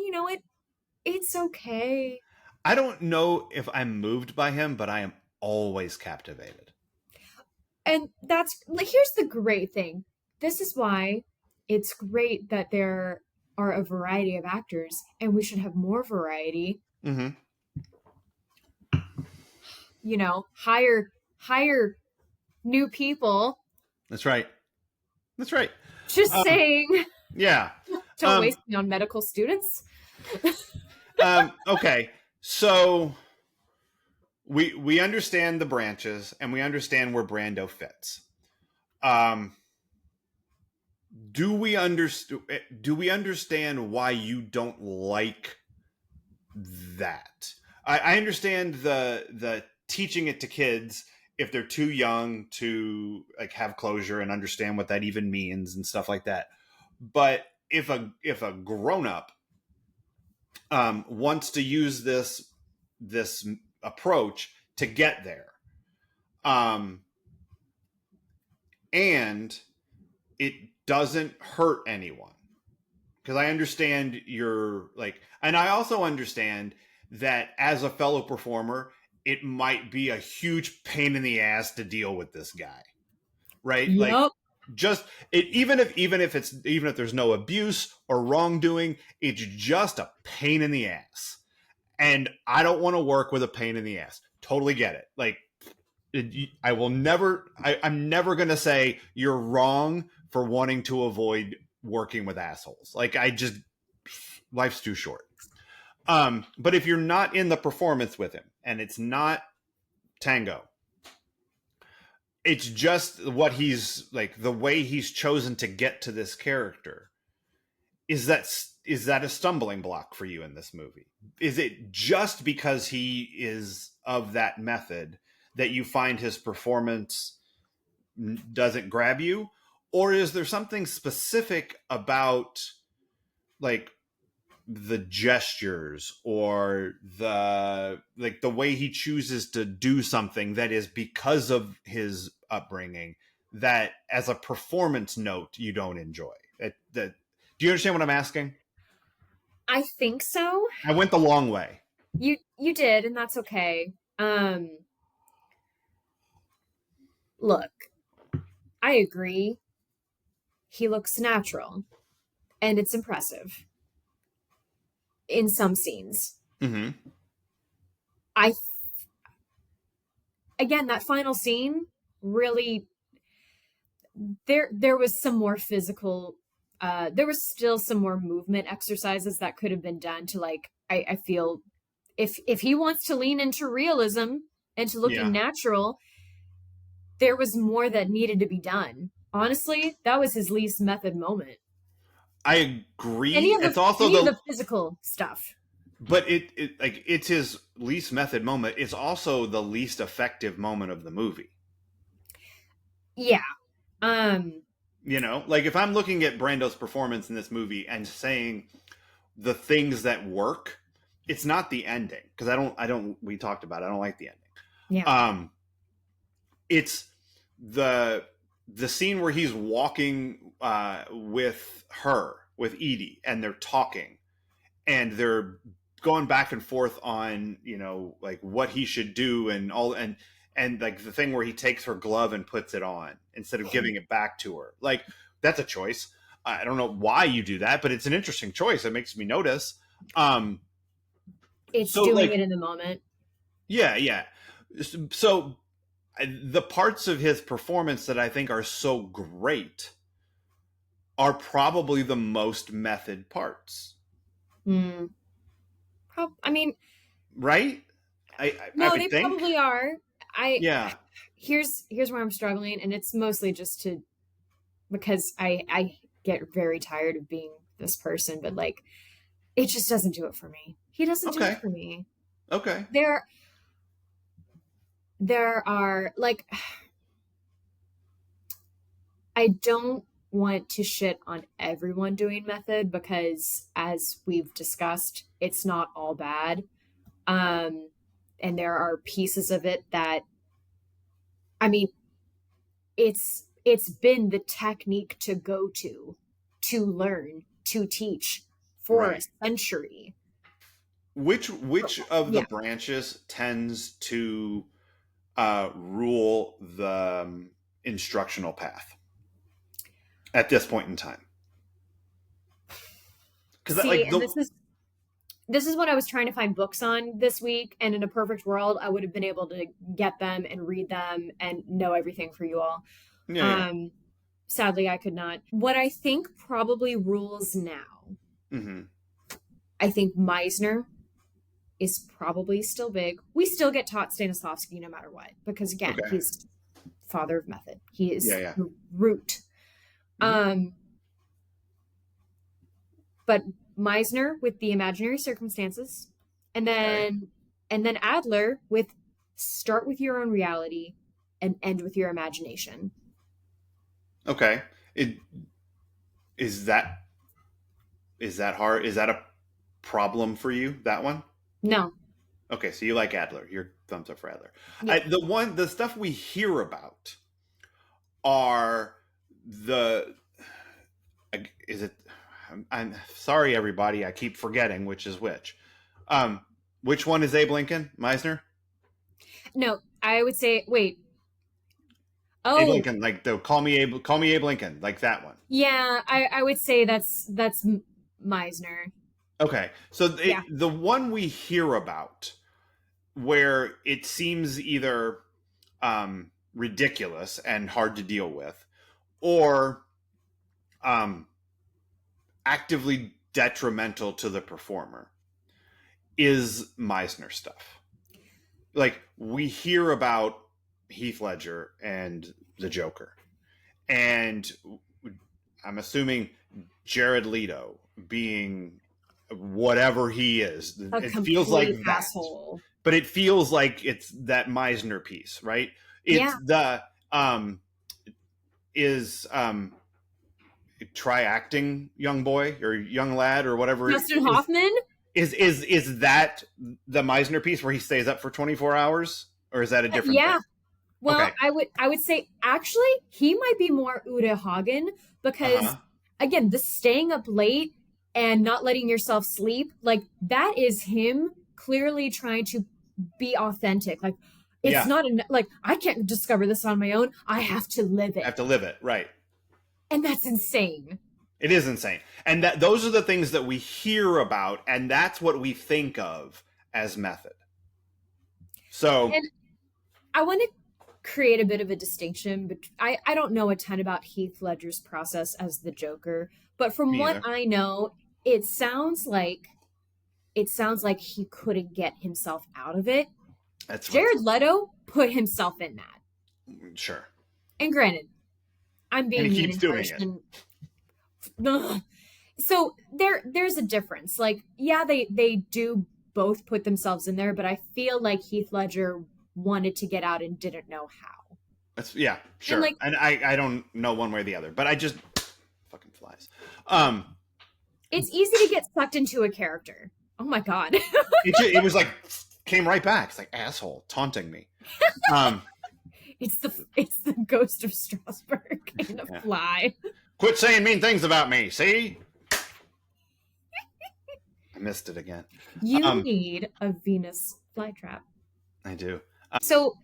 it's okay. I don't know if I'm moved by him, but I am always captivated. And that's like, here's the great thing. This is why it's great that there are a variety of actors, and we should have more variety. Mm-hmm. Hire new people. That's right. That's right. Just saying. Yeah. Don't waste me on medical students. Okay. So we understand the branches and we understand where Brando fits. Do we understand why you don't like that? I understand the teaching it to kids if they're too young to like have closure and understand what that even means and stuff like that. But if a grown-up wants to use this approach to get there, and it doesn't hurt anyone, because I understand and I also understand that as a fellow performer, it might be a huge pain in the ass to deal with this guy, right? Yep. Like, even if there's no abuse or wrongdoing, it's just a pain in the ass, and I don't want to work with a pain in the ass. Totally get it. Like, I'm never going to say you're wrong for wanting to avoid working with assholes. Like, life's too short. But if you're not in the performance with him and it's not tango, it's just what he's like, the way he's chosen to get to this character. Is that a stumbling block for you in this movie? Is it just because he is of that method that you find his performance doesn't grab you, or is there something specific about like the gestures or the way he chooses to do something that is because of his upbringing that as a performance note you don't enjoy? Do you understand what I'm asking? I think so. I went the long way. You did, and that's okay. Look, I agree. He looks natural, and it's impressive in some scenes. Mm-hmm. I Again, that final scene really, there was some more physical, there was still some more movement exercises that could have been done to, like, I feel, if he wants to lean into realism and to looking Yeah, natural, there was more that needed to be done. Honestly, that was his least method moment. I agree. It's also Any of the the physical stuff. but it like it's his least method moment. It's also the least effective moment of the movie. Yeah. Um Like if I'm looking at Brando's performance in this movie and saying the things that work, it's not the ending because I don't we talked about it, I don't like the ending. yeah. Um it's the scene where he's walking with Edie and they're talking and they're going back and forth on like what he should do and like the thing where he takes her glove and puts it on instead of giving it back to her. Like that's a choice. I don't know why you do that, but it's an interesting choice. It makes me notice. It's So doing like it in the moment. yeah. So the parts of his performance that I think are so great are probably the most method parts. Hmm. I mean, Right? I no, would they think. probably are. I Yeah. Here's where I'm struggling, and it's mostly just to because I get very tired of being this person, but like it just doesn't do it for me. He doesn't do it Okay. for me. Okay. There there are like I don't want to shit on everyone doing method because as we've discussed, it's not all bad. Um and there are pieces of it that I mean, it's been the technique to go to learn, to teach for a Right. century. Which of the Yeah. branches tends to rule the instructional path at this point in time? Because See, like and the this is what I was trying to find books on this week, and in a perfect world, I would have been able to get them and read them and know everything for you all. yeah. Um, Sadly, I could not. What I think probably rules now, Mm-hmm. I think Meisner is probably still big. We still get taught Stanislavski no matter what, because again, Okay. he's father of method. He Yeah. is Yeah. the root. Mm-hmm. Um, but Meisner with the imaginary circumstances, and Okay. then Adler with start with your own reality and end with your imagination. Okay. It is that is that hard? Is that a problem for you? That one? No, Okay, so you like Adler. Your thumbs up for Adler. yeah, The stuff we hear about are the is it? I'm sorry, everybody. I keep forgetting which is which. Um, which one is Abe Lincoln? Meisner? no. I would say wait. Abe Oh, Lincoln, like the call me Abe Lincoln, like that one. yeah. I would say that's Meisner. Okay, so Yeah. the one we hear about where it seems either ridiculous and hard to deal with, or um, actively detrimental to the performer is Meisner stuff. Like we hear about Heath Ledger and the Joker, and I'm assuming Jared Leto being whatever he is. A It feels like complete that, asshole. but it feels like it's that Meisner piece, right? It's Yeah. the um is try acting young boy or young lad or whatever. Dustin Hoffman. Is that the Meisner piece where he stays up for 24 hours, or is that a different Yeah. thing? Well, Okay. I would say actually he might be more Uta Hagen because Uh-huh. again, the staying up late and not letting yourself sleep, like that is him clearly trying to be authentic. Like it's Yeah. not like I can't discover this on my own. I have to live I it. have to live it. Right. And that's insane. It is insane. And that those are the things that we hear about, and that's what we think of as method. So And I want to create a bit of a distinction, but I don't know a ton about Heath Ledger's process as the Joker, but from me what either. I know, it sounds like he couldn't get himself out of it. That's what Jared Leto put himself in that. sure. And granted, I'm And being he mean keeps and doing harsh it. and ugh. So there's a difference. Like, yeah, they do both put themselves in there, but I feel like Heath Ledger wanted to get out and didn't know how. That's yeah, sure. And like And I don't know one way or the other, but I just fucking flies. it's easy to get sucked into a character. Oh my god. It was like came right back. It's like asshole taunting me. It's the ghost of Strasbourg in a Yeah. fly. Quit saying mean things about me. See, I missed it again. You need a Venus flytrap. I do. So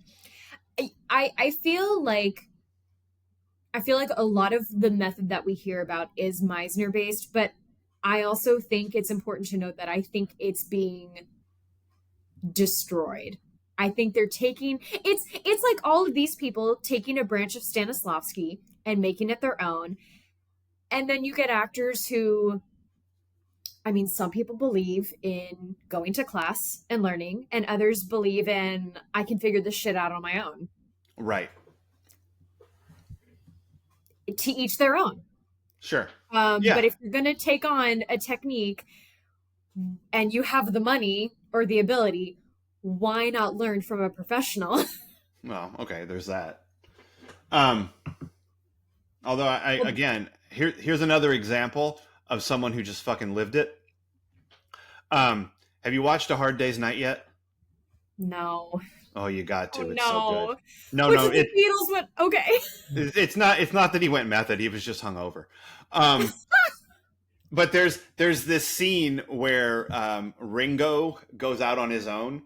I feel like a lot of the method that we hear about is Meisner based, but I also think it's important to note that I think it's being destroyed. I think they're taking it's like all of these people taking a branch of Stanislavski and making it their own. And then you get actors who, I mean, some people believe in going to class and learning, and others believe in I can figure this shit out on my own. Right. To each their own. Sure. But if you're going to take on a technique and you have the money or the ability, why not learn from a professional? Well, okay, there's that. Although again, here's another example of someone who just fucking lived it. Have you watched A Hard Day's Night yet? No. Oh, you got to. Oh, It's so good. No. No. The Beatles went okay. It's not that he went method. He was just hungover. But there's this scene where Ringo goes out on his own,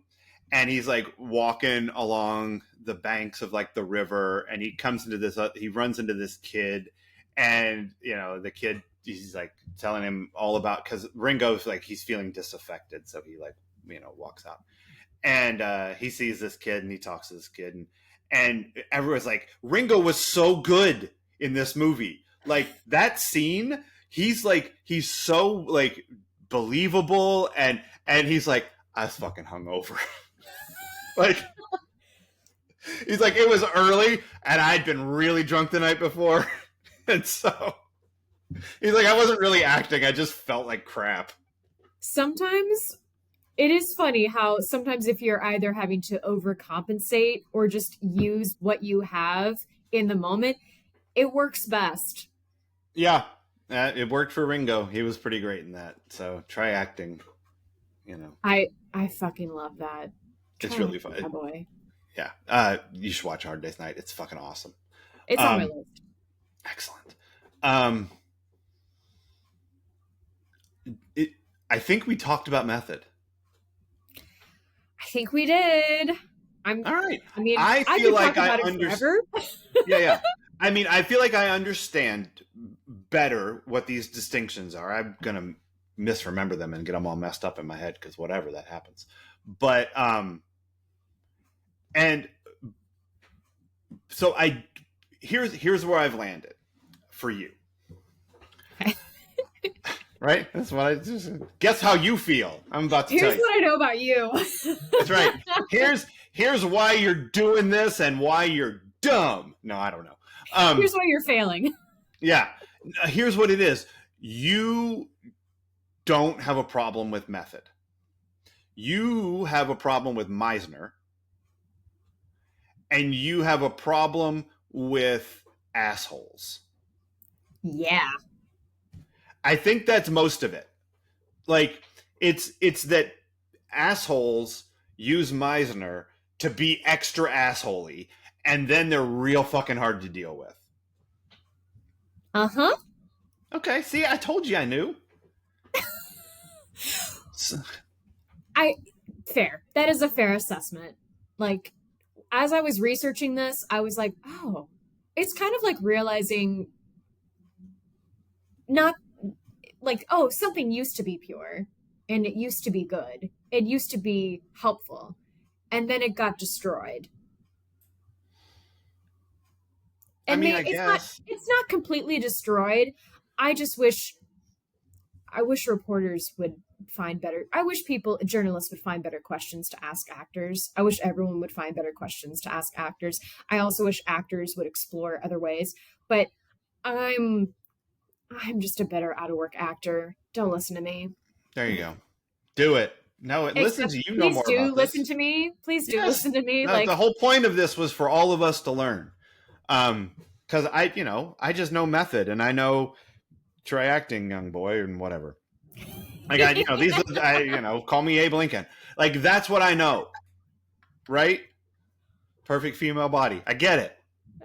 and he's like walking along the banks of like the river, and he comes into this. He runs into this kid, and the kid, he's like telling him all about, because Ringo's like he's feeling disaffected, so he like walks out, and he sees this kid, and he talks to this kid, and everyone's like, Ringo was so good in this movie. Like that scene, he's so like believable, and he's like, I was fucking hungover. Like he's like, it was early and I'd been really drunk the night before. And so he's like, I wasn't really acting, I just felt like crap. Sometimes it is funny how sometimes if you're either having to overcompensate or just use what you have in the moment, it works best. Yeah, it worked for Ringo. He was pretty great in that. So try acting. I fucking love that. It's really fun. Boy. Yeah, you should watch Hard Day's Night. It's fucking awesome. It's on my list. Excellent. I think we talked about method. I think we did. All right. I mean, I feel like I understand. Yeah. I mean, I feel like I understand better what these distinctions are. I'm gonna misremember them and get them all messed up in my head because whatever, that happens. But and so here's where I've landed for you. Right? That's what I just guess how you feel. I'm about to tell you. Here's what I know about you. That's right. Here's why you're doing this and why you're dumb. No, I don't know. Here's why you're failing. Yeah. Here's what it is. You don't have a problem with method. You have a problem with Meisner. And you have a problem with assholes. Yeah. I think that's most of it. Like it's that assholes use Meisner to be extra assholey, and then they're real fucking hard to deal with. Uh-huh. Okay, see, I told you I knew. I fair. That is a fair assessment. Like, as I was researching this, I was like, oh, it's kind of like realizing not like, oh, something used to be pure and it used to be good. It used to be helpful. And then it got destroyed. I And mean, maybe I guess. it's not completely destroyed. I just I wish reporters would find better. I wish journalists would find better questions to ask actors. I wish everyone would find better questions to ask actors. I also wish actors would explore other ways. But I'm I'm just a better out of work actor. Don't listen to me. There you go. Do it. No, it listens Except to you know please more do about listen this. to me. Please do Yes. listen to me. No, the Like, whole point of this was for all of us to learn. Because I just know method, and I know try acting, young boy, and whatever. Like these, call me Abe Lincoln. Like that's what I know, right? Perfect female body. I get it.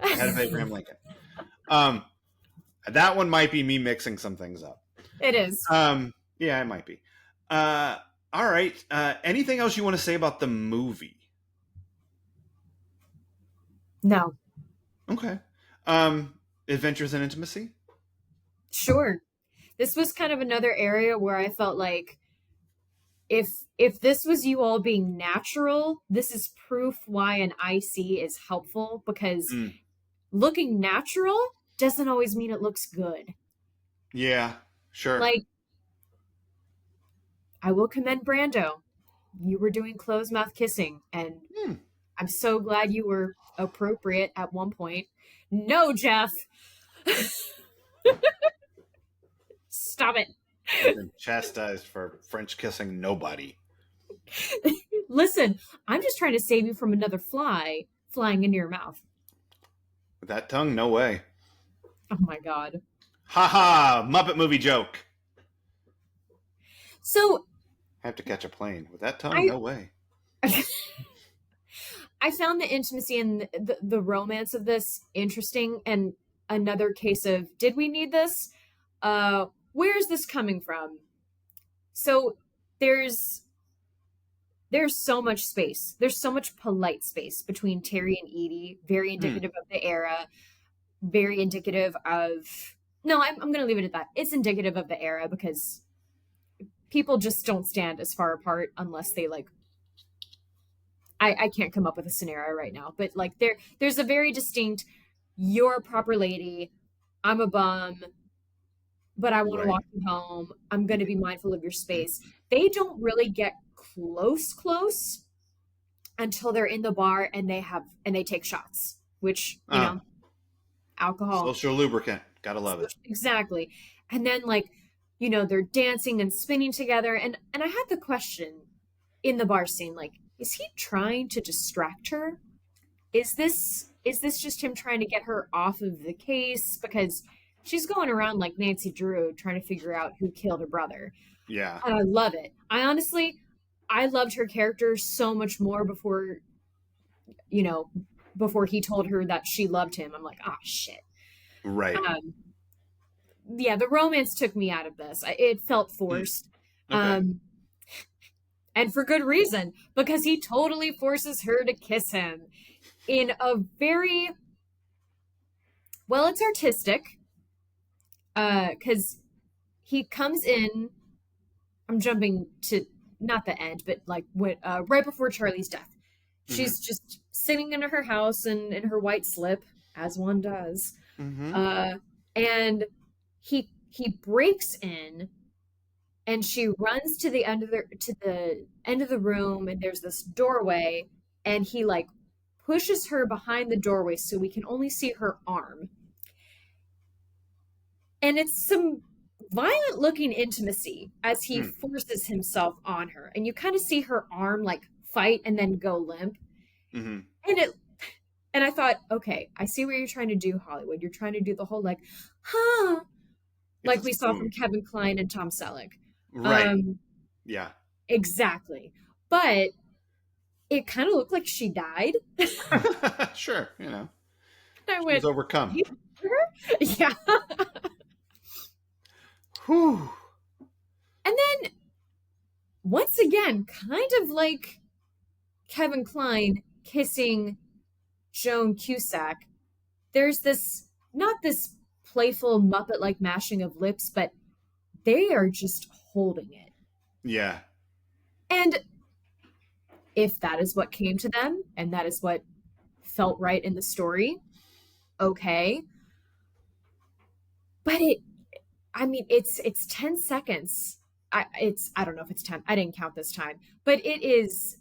Head of Abraham Lincoln. That one might be me mixing some things up. it is. Yeah, it might be. All right. Anything else you want to say about the movie? No. Okay. Adventures in Intimacy? Sure. This was kind of another area where I felt like if this was you all being natural, this is proof why an IC is helpful because looking natural doesn't always mean it looks good. Yeah, sure. Like, I will commend Brando. You were doing closed mouth kissing, and I'm so glad you were appropriate at one point. No, Jeff. Stop it. I've been chastised for French kissing nobody. Listen, I'm just trying to save you from another fly flying into your mouth. With that tongue, no way. Oh my god. Ha ha! Muppet movie joke. So I have to catch a plane. With that tongue, no way. I found the intimacy and the romance of this interesting, and another case of did we need this? Where is this coming from? So there's so much space. There's so much polite space between Terry and Edie, very indicative of the era, very indicative of no, I'm going to leave it at that. It's indicative of the era because people just don't stand as far apart unless they like I can't come up with a scenario right now, but like there's a very distinct you're a proper lady, I'm a bum, but I want to walk you home. I'm going to be mindful of your space. They don't really get close until they're in the bar and they take shots, which, alcohol. Social lubricant. Gotta love it. Exactly. And then like, they're dancing and spinning together. And I had the question in the bar scene, like, is he trying to distract her? Is this just him trying to get her off of the case? Because she's going around like Nancy Drew trying to figure out who killed her brother. Yeah. And I love it. I loved her character so much more before he told her that she loved him. I'm like, ah, shit. Right. Yeah, the romance took me out of this. It felt forced. Okay. And for good reason, because he totally forces her to kiss him in a very, well, it's artistic. Because he comes in, I'm jumping to not the end, but like right before Charlie's death. She's just sitting in her house and in her white slip, as one does. And he breaks in, and she runs to the end of the room, and there's this doorway, and he like pushes her behind the doorway so we can only see her arm. And it's some violent looking intimacy as he forces himself on her, and you kind of see her arm like fight and then go limp. And And I thought, okay, I see what you're trying to do, Hollywood. You're trying to do the whole like, huh, It's like a we saw from spoon. Kevin Kline and Tom Selleck. Right. Um, Yeah. exactly. But it kind of looked like she died. Sure. You know, I she was went, overcome. you her? Yeah. Whew. And then once again, kind of like Kevin Kline kissing Joan Cusack, there's this, not this playful Muppet like mashing of lips, but they are just holding it. Yeah. And if that is what came to them and that is what felt right in the story, okay. But I mean, it's 10 seconds. I don't know if it's 10. I didn't count this time, but it's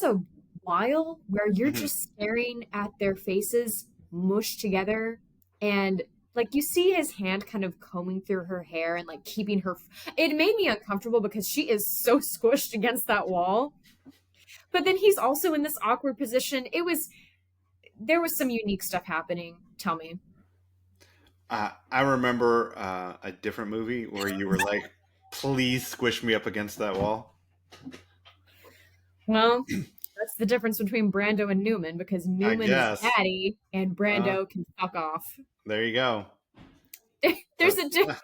a while where you're Mhm. just staring at their faces mushed together, and like you see his hand kind of combing through her hair and like keeping her. It made me uncomfortable because she is so squished against that wall. But then he's also in this awkward position. There was some unique stuff happening. Tell me. I remember a different movie where you were like, "Please squish me up against that wall." Well, that's the difference between Brando and Newman because I Newman is guess. daddy and Uh, Brando can fuck off. there you go. There's But a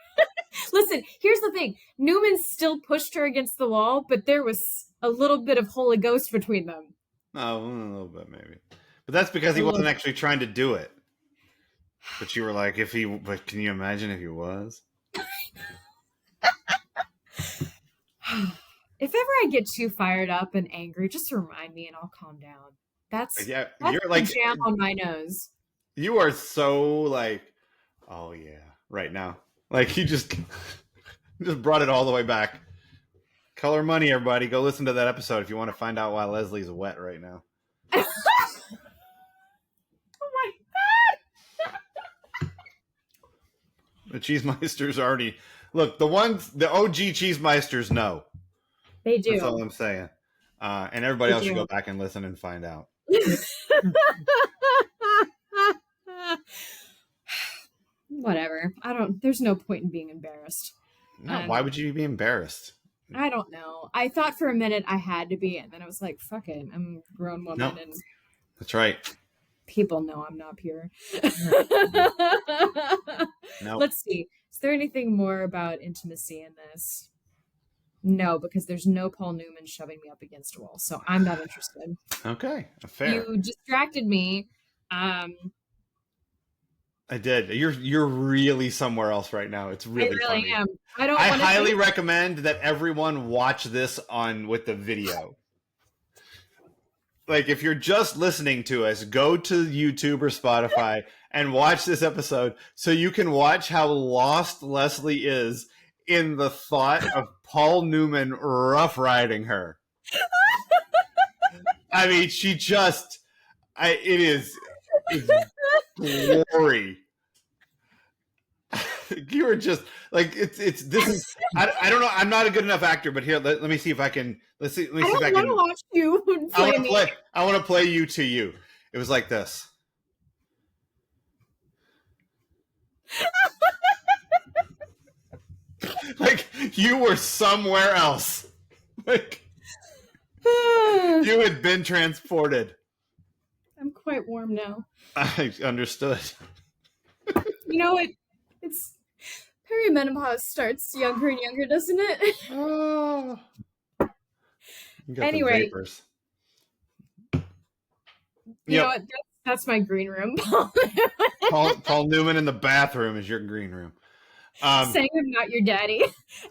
listen. Here's the thing: Newman still pushed her against the wall, but there was a little bit of Holy Ghost between them. oh, a little bit maybe. But that's because A he wasn't little. actually trying to do it. But you were like, if he. But can you imagine if he was? If ever I get too fired up and angry, just remind me and I'll calm down. That's Yeah, that's you're the like, jam on my nose. you are so like, oh yeah, right now. Like you just, just brought it all the way back. Color Money, everybody. Go listen to that episode if you want to find out why Leslie's wet right now. Oh my! The Cheesemeisters already look the OG Cheesemeisters know. They That's all do. I'm saying. And everybody They else should go do. back and listen and find out. Whatever. I don't. There's no point in being embarrassed. No, why would you be embarrassed? I don't know. I thought for a minute I had to be, and then I was like, "Fuck it, I'm a grown No, woman, and that's right. people know I'm not pure." No. Let's see. Is there anything more about intimacy in this? No, because there's no Paul Newman shoving me up against a wall, so I'm not interested. Okay, fair. You distracted me. I did. You're really somewhere else right now. It's I really really funny. am. I don't I want to highly think. recommend that everyone watch this on with the video. Like if you're just listening to us, go to YouTube or Spotify and watch this episode so you can watch how lost Leslie is in the thought of Paul Newman rough riding her. I mean, she just it is it's glory. You were just like it's this is I don't know, I'm not a good enough actor, but here let me see if I can let me I see if I don't want to can watch you play me. I want to play you to you. It was like this. Like you were somewhere else. Like you had been transported. I'm quite warm now. I understood. You know what? It's perimenopause starts younger and younger, doesn't it? Oh, you got the Anyway, vapors. you know Yep. what? That's my green room. Paul Newman in the bathroom is your green room. Saying I'm not your daddy.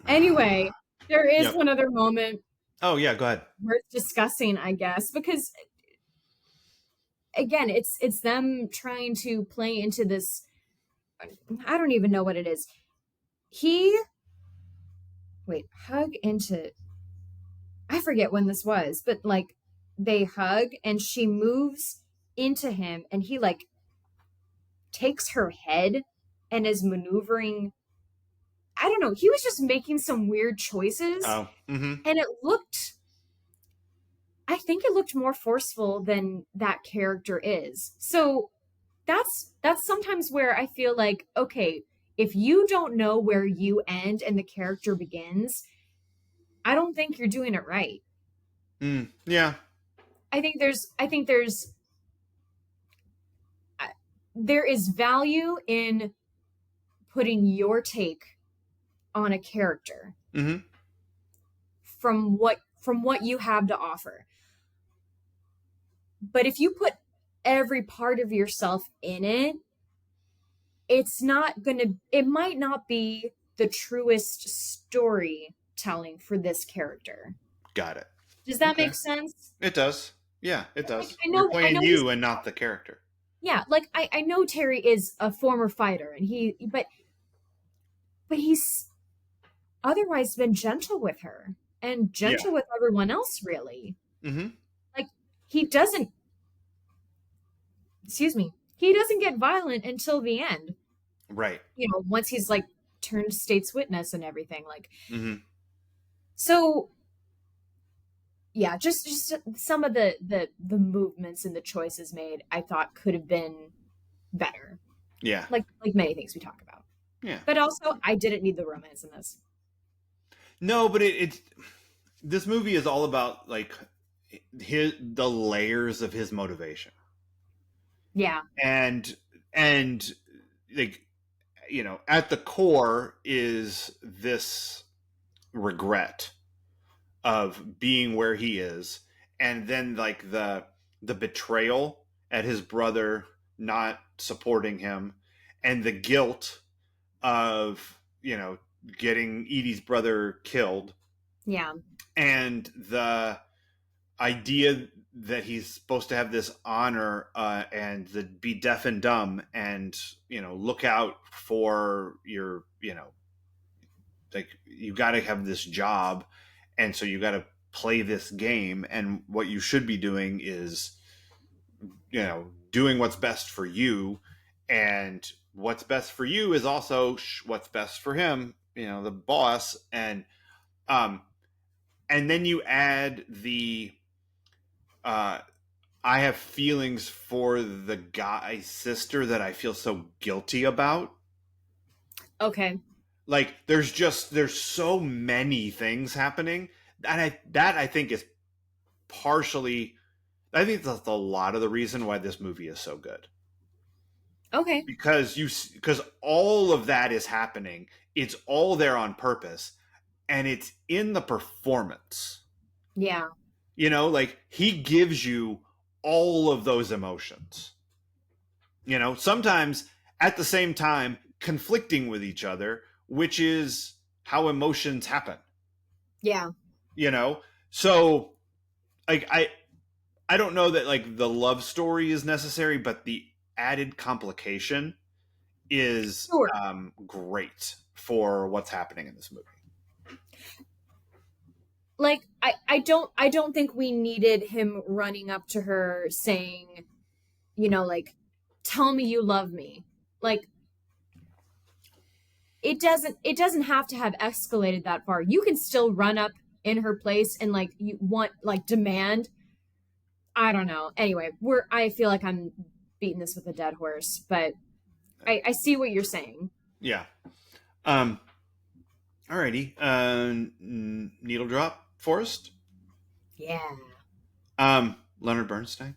Anyway, there is Yep. one other moment Oh yeah, go ahead. worth discussing, I guess, because again, it's them trying to play into this. I don't even know what it is. He hug into. I forget when this was, but like they hug and she moves into him and he like takes her head and is maneuvering. I don't know. He was just making some weird choices Oh, mm-hmm. and it looked I think it looked more forceful than that character is. So that's sometimes where I feel like, okay, if you don't know where you end and the character begins, I don't think you're doing it right. Yeah. I think there is value in putting your take on a character Hmm. from what you have to offer. But if you put every part of yourself in it, it might not be the truest storytelling for this character. Got it. Does that Okay. make sense? It does. Yeah, it Like does. I You're know I playing know he's you and not the character. yeah, like I know Terry is a former fighter and but he's otherwise been gentle with her and Yeah. gentle with everyone else really. Hmm. Like he doesn't excuse me, he doesn't get violent until the end. Right. Once he's like turned state's witness and everything. Like Hmm. so yeah, just some of the movements and the choices made I thought could have been better. Yeah. Like many things we talk about. Yeah. But also I didn't need the romance in this. No, but it's this movie is all about like the layers of his motivation, Yeah. and and like at the core is this regret of being where he is, and then like the betrayal at his brother not supporting him, and the guilt of getting Edie's brother killed, Yeah. and the idea that he's supposed to have this honor, and be deaf and dumb, and look out for your like you got to have this job, and so you got to play this game, and what you should be doing is doing what's best for you, and what's best for you is also what's best for him, the boss. Um and then you add the uh I have feelings for the guy's sister that I feel so guilty about. Okay. Like there's so many things happening, and I think is partially, I think that's a lot of the reason why this movie is so good, Okay. because all of that is happening. It's all there on purpose, and it's in the performance. Yeah. Like he gives you all of those emotions. Sometimes at the same time conflicting with each other, which is how emotions happen. Yeah. You know, so like I don't know that like the love story is necessary, but the added complication is Sure. great for what's happening in this movie. Like I don't think we needed him running up to her saying, like, tell me you love me. Like it doesn't have to have escalated that far. You can still run up in her place and like you want like demand. I don't know. Anyway, I feel like I'm beating this with a dead horse, but I see what you're saying. Yeah. Um. Alrighty. Needle drop Forest. Yeah. Leonard Bernstein.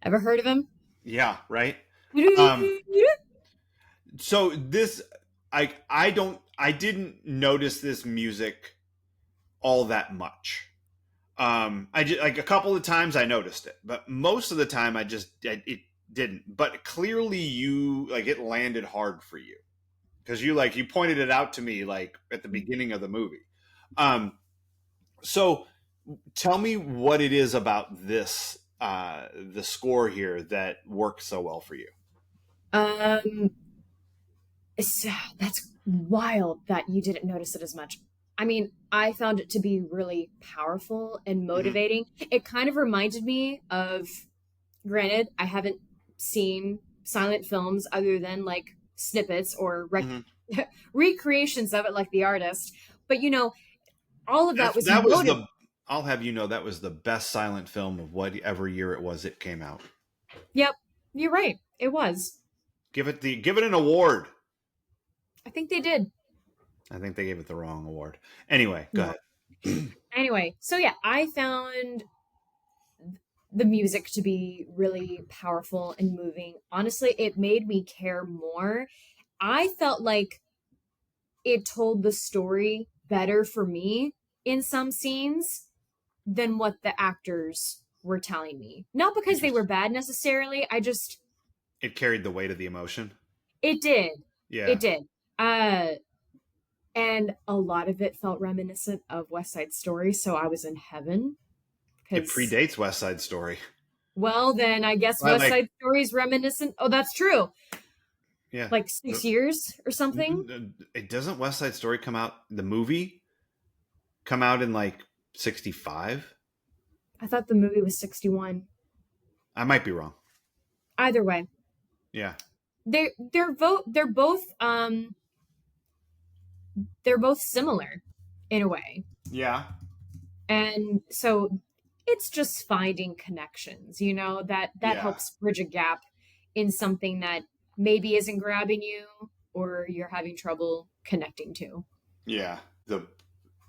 Ever heard of him? Yeah. Right. Um. So this, I didn't notice this music all that much. I just like a couple of times I noticed it, but most of the time it didn't. But clearly, you like it landed hard for you because you pointed it out to me like at the beginning of the movie. Um, so tell me what it is about this the score here that works so well for you. Um, that's wild that you didn't notice it as much. I mean, I found it to be really powerful and Hmm. motivating. It kind of reminded me of, granted, I haven't seen silent films other than like snippets or Hmm. recreations of it, like The Artist. But all of that was That was the motive. I'll have you know that was the best silent film of whatever year it was it came out. Yep, you're right. It was. Give it an award. I think they did. I think they gave it the wrong award. Anyway, go No. ahead. Anyway, so yeah, I found the music to be really powerful and moving. Honestly, it made me care more. I felt like it told the story better for me in some scenes than what the actors were telling me. Not because they were Interesting. bad necessarily. I just It carried the weight of the emotion. it did. It Yeah. did. And a lot of it felt reminiscent of West Side Story, so I was in heaven It because predates West Side Story. well, then I guess By West like, Side Story is reminiscent. Oh, that's true. yeah. Like 6 years or something. It doesn't West Side Story come out, the movie come out in like 65? I thought the movie was 61. I might be wrong. Either way, Yeah. they're both similar in a way. Yeah. And so it's just finding connections, that Yeah. helps bridge a gap in something that maybe isn't grabbing you or you're having trouble connecting to. Yeah.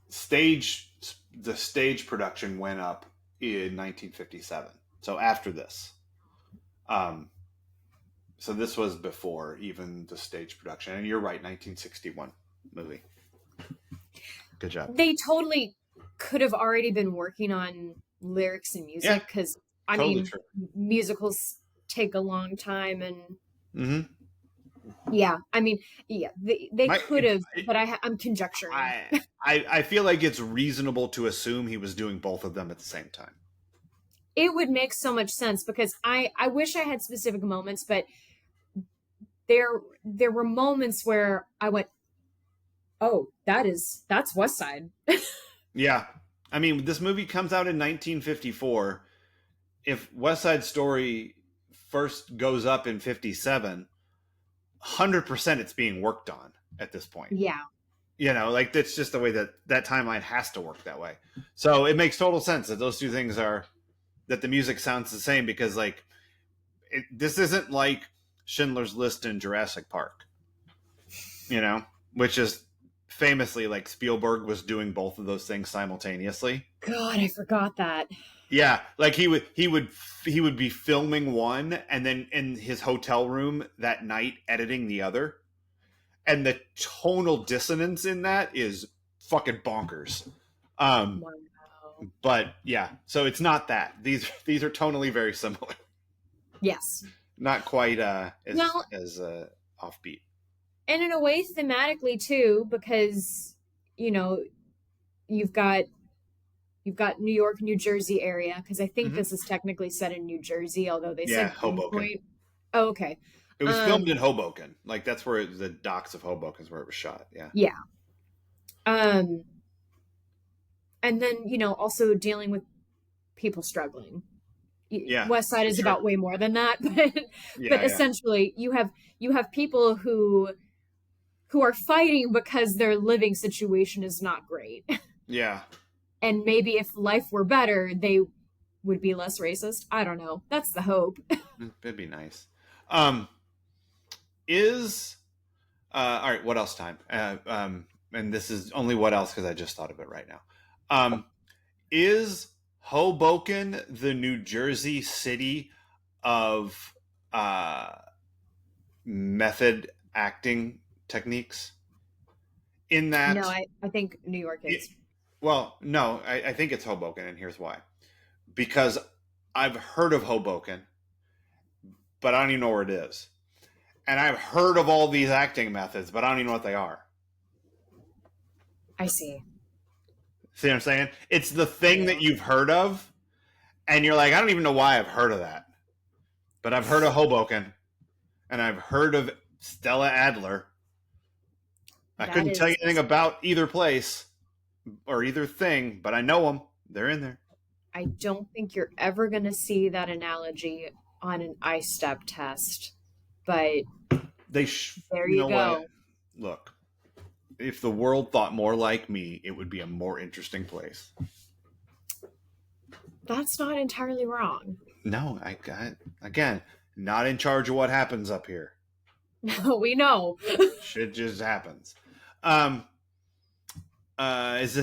Stage the stage production went up in 1957. So after this. Um so this was before even the stage production. And you're right, 1961 movie. Good job. They totally could have already been working on lyrics and Yeah, music because I totally mean true. musicals take a long time and Mm-hmm. yeah, I mean, yeah, they My, could have, but I'm conjecturing. I feel like it's reasonable to assume he was doing both of them at the same time. It would make so much sense because I wish I had specific moments, but there were moments where I went, "Oh, that's West Side." Yeah. I mean, this movie comes out in 1954. If West Side Story first goes up in 57, 100% it's being worked on at this point. Yeah, Like that's just the way that timeline has to work that way. So it makes total sense that those two things are, that the music sounds the same because like this isn't like Schindler's List in Jurassic Park, which is famously like Spielberg was doing both of those things simultaneously. God, I forgot that. Yeah, like he would be filming one and then in his hotel room that night editing the other. And the tonal dissonance in that is fucking bonkers. Um Wow. but yeah, so it's not that. These are tonally very similar. Yes. Not quite Well, as offbeat. and in a way thematically too because you know you've got New York, New Jersey area because I think Mm-hmm. this is technically set in New Jersey, although they Yeah, said Hoboken. Greenpoint. Oh, okay. It was filmed in Um, Hoboken. Like that's where the docks of Hoboken is where it was shot. Yeah. yeah. Um, and then also dealing with people struggling. Yeah, West Side for is sure. about way more than that, but Yeah, yeah. essentially you have people who are fighting because their living situation is not great. Yeah. And maybe if life were better, they would be less racist. I don't know. That's the hope. It'd be nice. Um is all right, what else time? And this is only what else because I just thought of it right now. Is Hoboken the New Jersey city of method acting techniques? In No, that, I think New York is. well, no, I think it's Hoboken, and here's why. Because I've heard of Hoboken, but I don't even know where it is. And I've heard of all these acting methods, but I don't even know what they are. I see. See what I'm saying? It's the thing Yeah. that you've heard of, and you're like, I don't even know why I've heard of that. But I've heard of Hoboken, and I've heard of Stella Adler. I That couldn't tell you is anything about either place or either thing, but I know them. They're in there. I don't think you're ever going to see that analogy on an I-step test. But there You you know what? go. Look, if the world thought more like me, it would be a more interesting place. That's not entirely wrong. No, I got again, not in charge of what happens up here. We know. Shit just happens. Um, is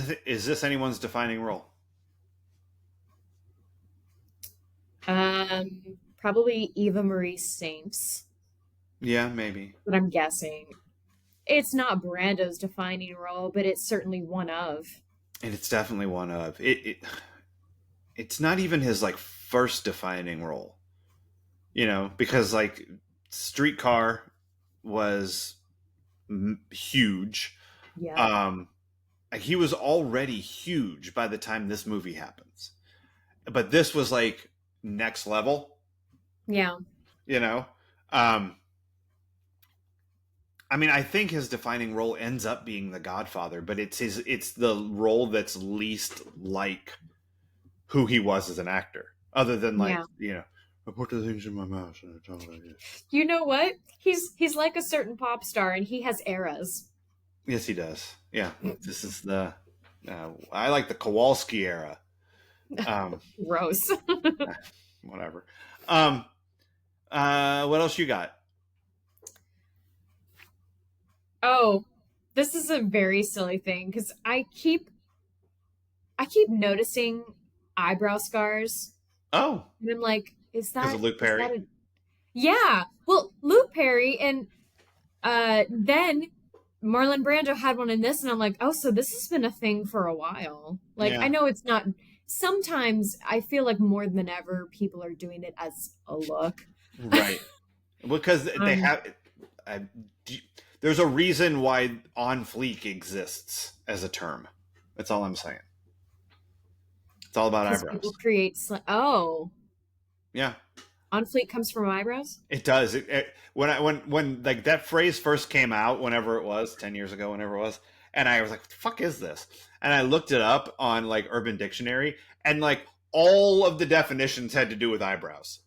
this anyone's defining role? Probably Eva Marie Saints, Yeah, maybe. but I'm guessing. It's not Brando's defining role, but it's certainly one of. And it's definitely one of it. It's not even his like first defining role, because like Streetcar was huge. Yep. Um, he was already huge by the time this movie happens, but this was like next level. Yeah. You know, um, I mean, I think his defining role ends up being the Godfather, but it's the role that's least like who he was as an actor, other than like Yeah. I put the things in my mouth and I talk like this. You know what? He's like a certain pop star and he has eras. Yes, he does. Yeah, this is the I like the Kowalski era. Um, Gross. whatever. What else you got? Oh, this is a very silly thing because I keep noticing eyebrow scars. Oh, And I'm like, because of Luke is Perry. that a yeah. Well, Luke Perry and then Marlon Brando had one in this, and I'm like, oh, so this has been a thing for a while. Like, I Yeah, know it's not. Sometimes I feel like more than ever, people are doing it as a look. right. Because they Um, have. I, there's a reason why on fleek exists as a term. That's all I'm saying. It's all about because people eyebrows. create. Oh, Yeah, on fleek comes from eyebrows. it does. When like that phrase first came out, whenever it was 10 years ago, whenever it was, and I was like, "What the fuck is this?" And I looked it up on like Urban Dictionary, and like all of the definitions had to do with eyebrows.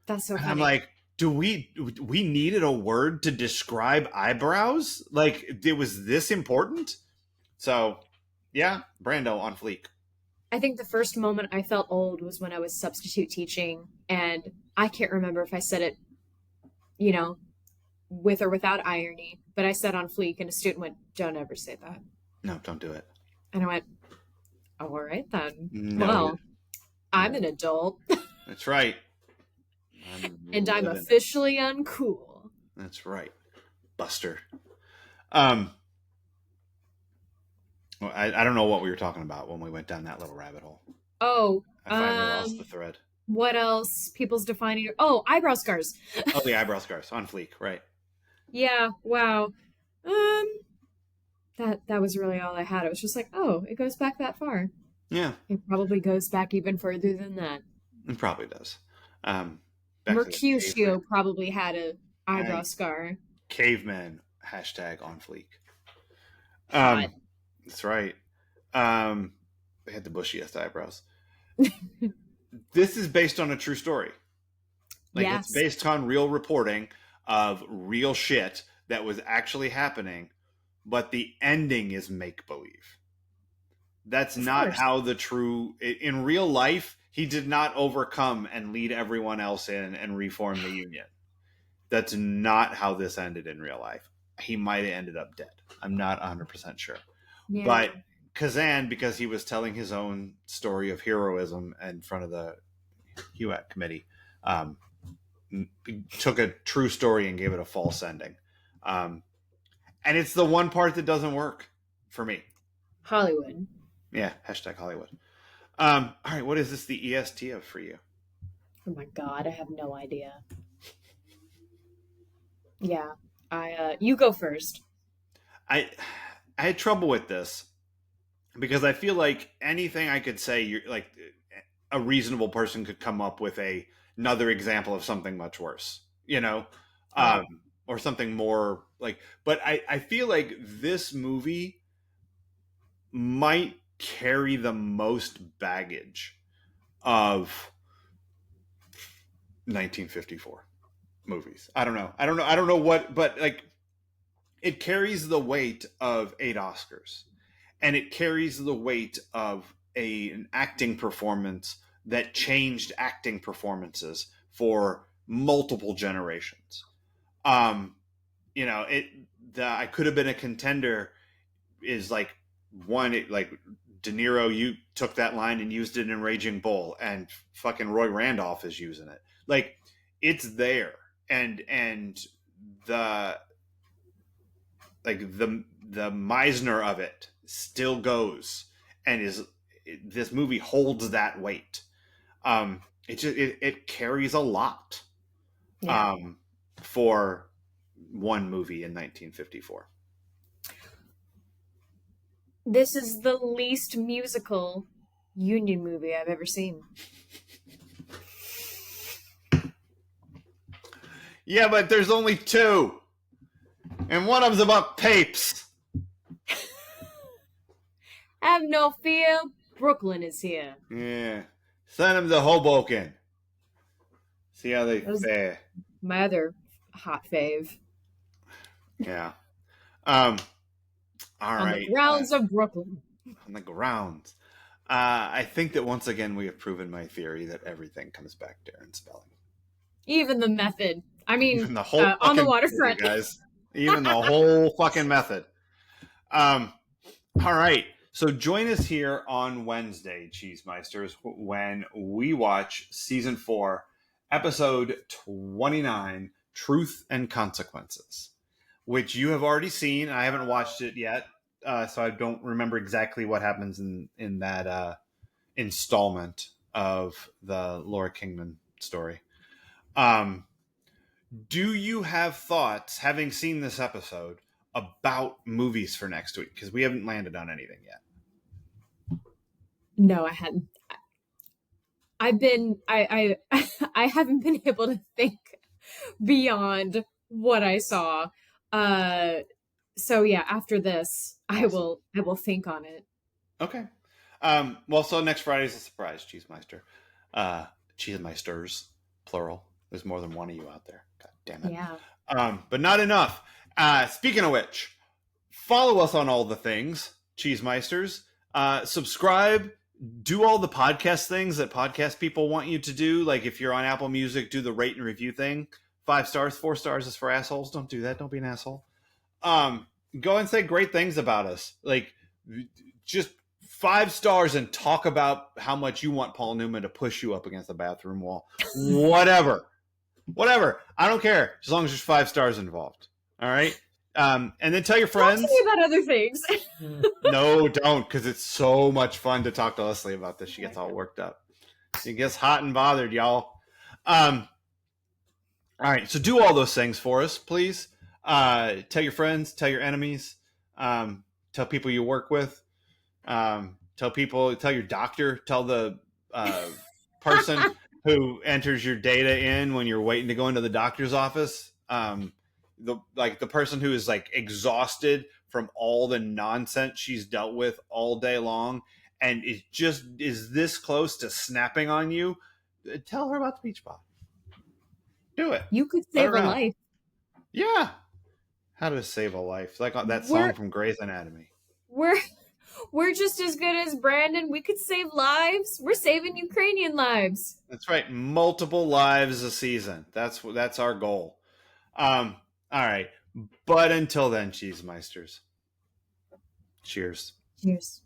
That's so And I'm funny. like, do we needed a word to describe eyebrows? Like it was this important? So yeah, Brando on fleek. I think the first moment I felt old was when I was substitute teaching, and I can't remember if I said it, you know, with or without irony, but I said on fleek, and a student went, "Don't ever say that." No, don't do it. And I went, all right then. Noted. Well, I'm an adult That's right. I'm and I'm living it. officially uncool. That's right, Buster. Um, well, I don't know what we were talking about when we went down that little rabbit hole. Oh, I finally lost the thread. what else? People's defining. Oh, eyebrow scars. Oh, the eyebrow scars on fleek, right? Yeah. Wow. Um, that was really all I had. It was just like, oh, it goes back that far. Yeah, It probably goes back even further than that. it probably does. Um, back to the Mercutio caveman. probably had a eyebrow I, scar. caveman hashtag on fleek. Hot. That's right. They had the bushiest eyebrows. This is based on a true story. Like it's Yes, based on real reporting of real shit that was actually happening, but the ending is make believe. That's of not course. how the true in real life he did not overcome and lead everyone else in and reform the union. That's not how this ended in real life. He might have ended up dead. I'm not 100% sure. Yeah. But Kazan, because he was telling his own story of heroism in front of the Hewitt committee, um, took a true story and gave it a false ending. Um, and it's the one part that doesn't work for me. Hollywood. Yeah, hashtag Hollywood. All right, what is this the EST of for you? Oh my God, I have no idea. Yeah. You go first. I I had trouble with this because I feel like anything I could say, you're like a reasonable person could come up with another example of something much worse, Right. um, or something more like. But I feel like this movie might carry the most baggage of 1954 movies. I don't know. I don't know what, but like it carries the weight of 8 Oscars, and it carries the weight of an acting performance that changed acting performances for multiple generations. Um, I could have been a contender is like one, like De Niro, you took that line and used it in Raging Bull, and fucking Roy Randolph is using it. Like, it's there, and the the Meisner of it still goes, and this movie holds that weight. It carries a lot, Yeah. for one movie in 1954. This is the least musical Union movie I've ever seen. Yeah, but there's only two, and one of them's about papes. Have no fear, Brooklyn is here. Yeah, send them to Hoboken. See how they fare. My other hot fave. Yeah. All On right. the grounds of Brooklyn. On the grounds. I think that once again we have proven my theory that everything comes back to Aaron Spelling. Even the method. I mean, Even the whole on the fucking waterfront. movie, guys. Even the whole fucking method. All right. So join us here on Wednesday, Cheesemeisters, when we watch season 4, episode 29, Truth and Consequences, which you have already seen. I haven't watched it yet, so I don't remember exactly what happens in that installment of the Laura Kingman story. Do you have thoughts, having seen this episode, about movies for next week? Because we haven't landed on anything yet. No, I hadn't. I haven't been able to think beyond what I saw. So yeah, after this, Awesome. I will think on it. Okay. Well, so next Friday is a surprise, Cheesemeister. Cheesemeisters, plural. There's more than one of you out there. God damn it. Yeah. But not enough. Speaking of which, follow us on all the things, Cheesemeisters. Subscribe. Do all the podcast things that podcast people want you to do. Like if you're on Apple Music, do the rate and review thing. 5 stars, 4 stars is for assholes. Don't do that. Don't be an asshole. Go and say great things about us. Like, just 5 stars and talk about how much you want Paul Newman to push you up against the bathroom wall. Whatever. I don't care, as long as there's 5 stars involved. All right. And then tell your friends. Talk to me about other things. No, don't, because it's so much fun to talk to Leslie about this. She gets all worked up. She gets hot and bothered, y'all. All right, so do all those things for us, please. Tell your friends, tell your enemies, tell people you work with, tell your doctor, tell the person who enters your data in when you're waiting to go into the doctor's office. The person who is like exhausted from all the nonsense she's dealt with all day long and is this close to snapping on you. Tell her about the beach ball. Do it. You could save a life. Yeah. How to save a life. Like that song from Grey's Anatomy. We're just as good as Brandon. We could save lives. We're saving Ukrainian lives. That's right. Multiple lives a season. That's our goal. All right. But until then, Cheesemeisters. Cheers. Cheers.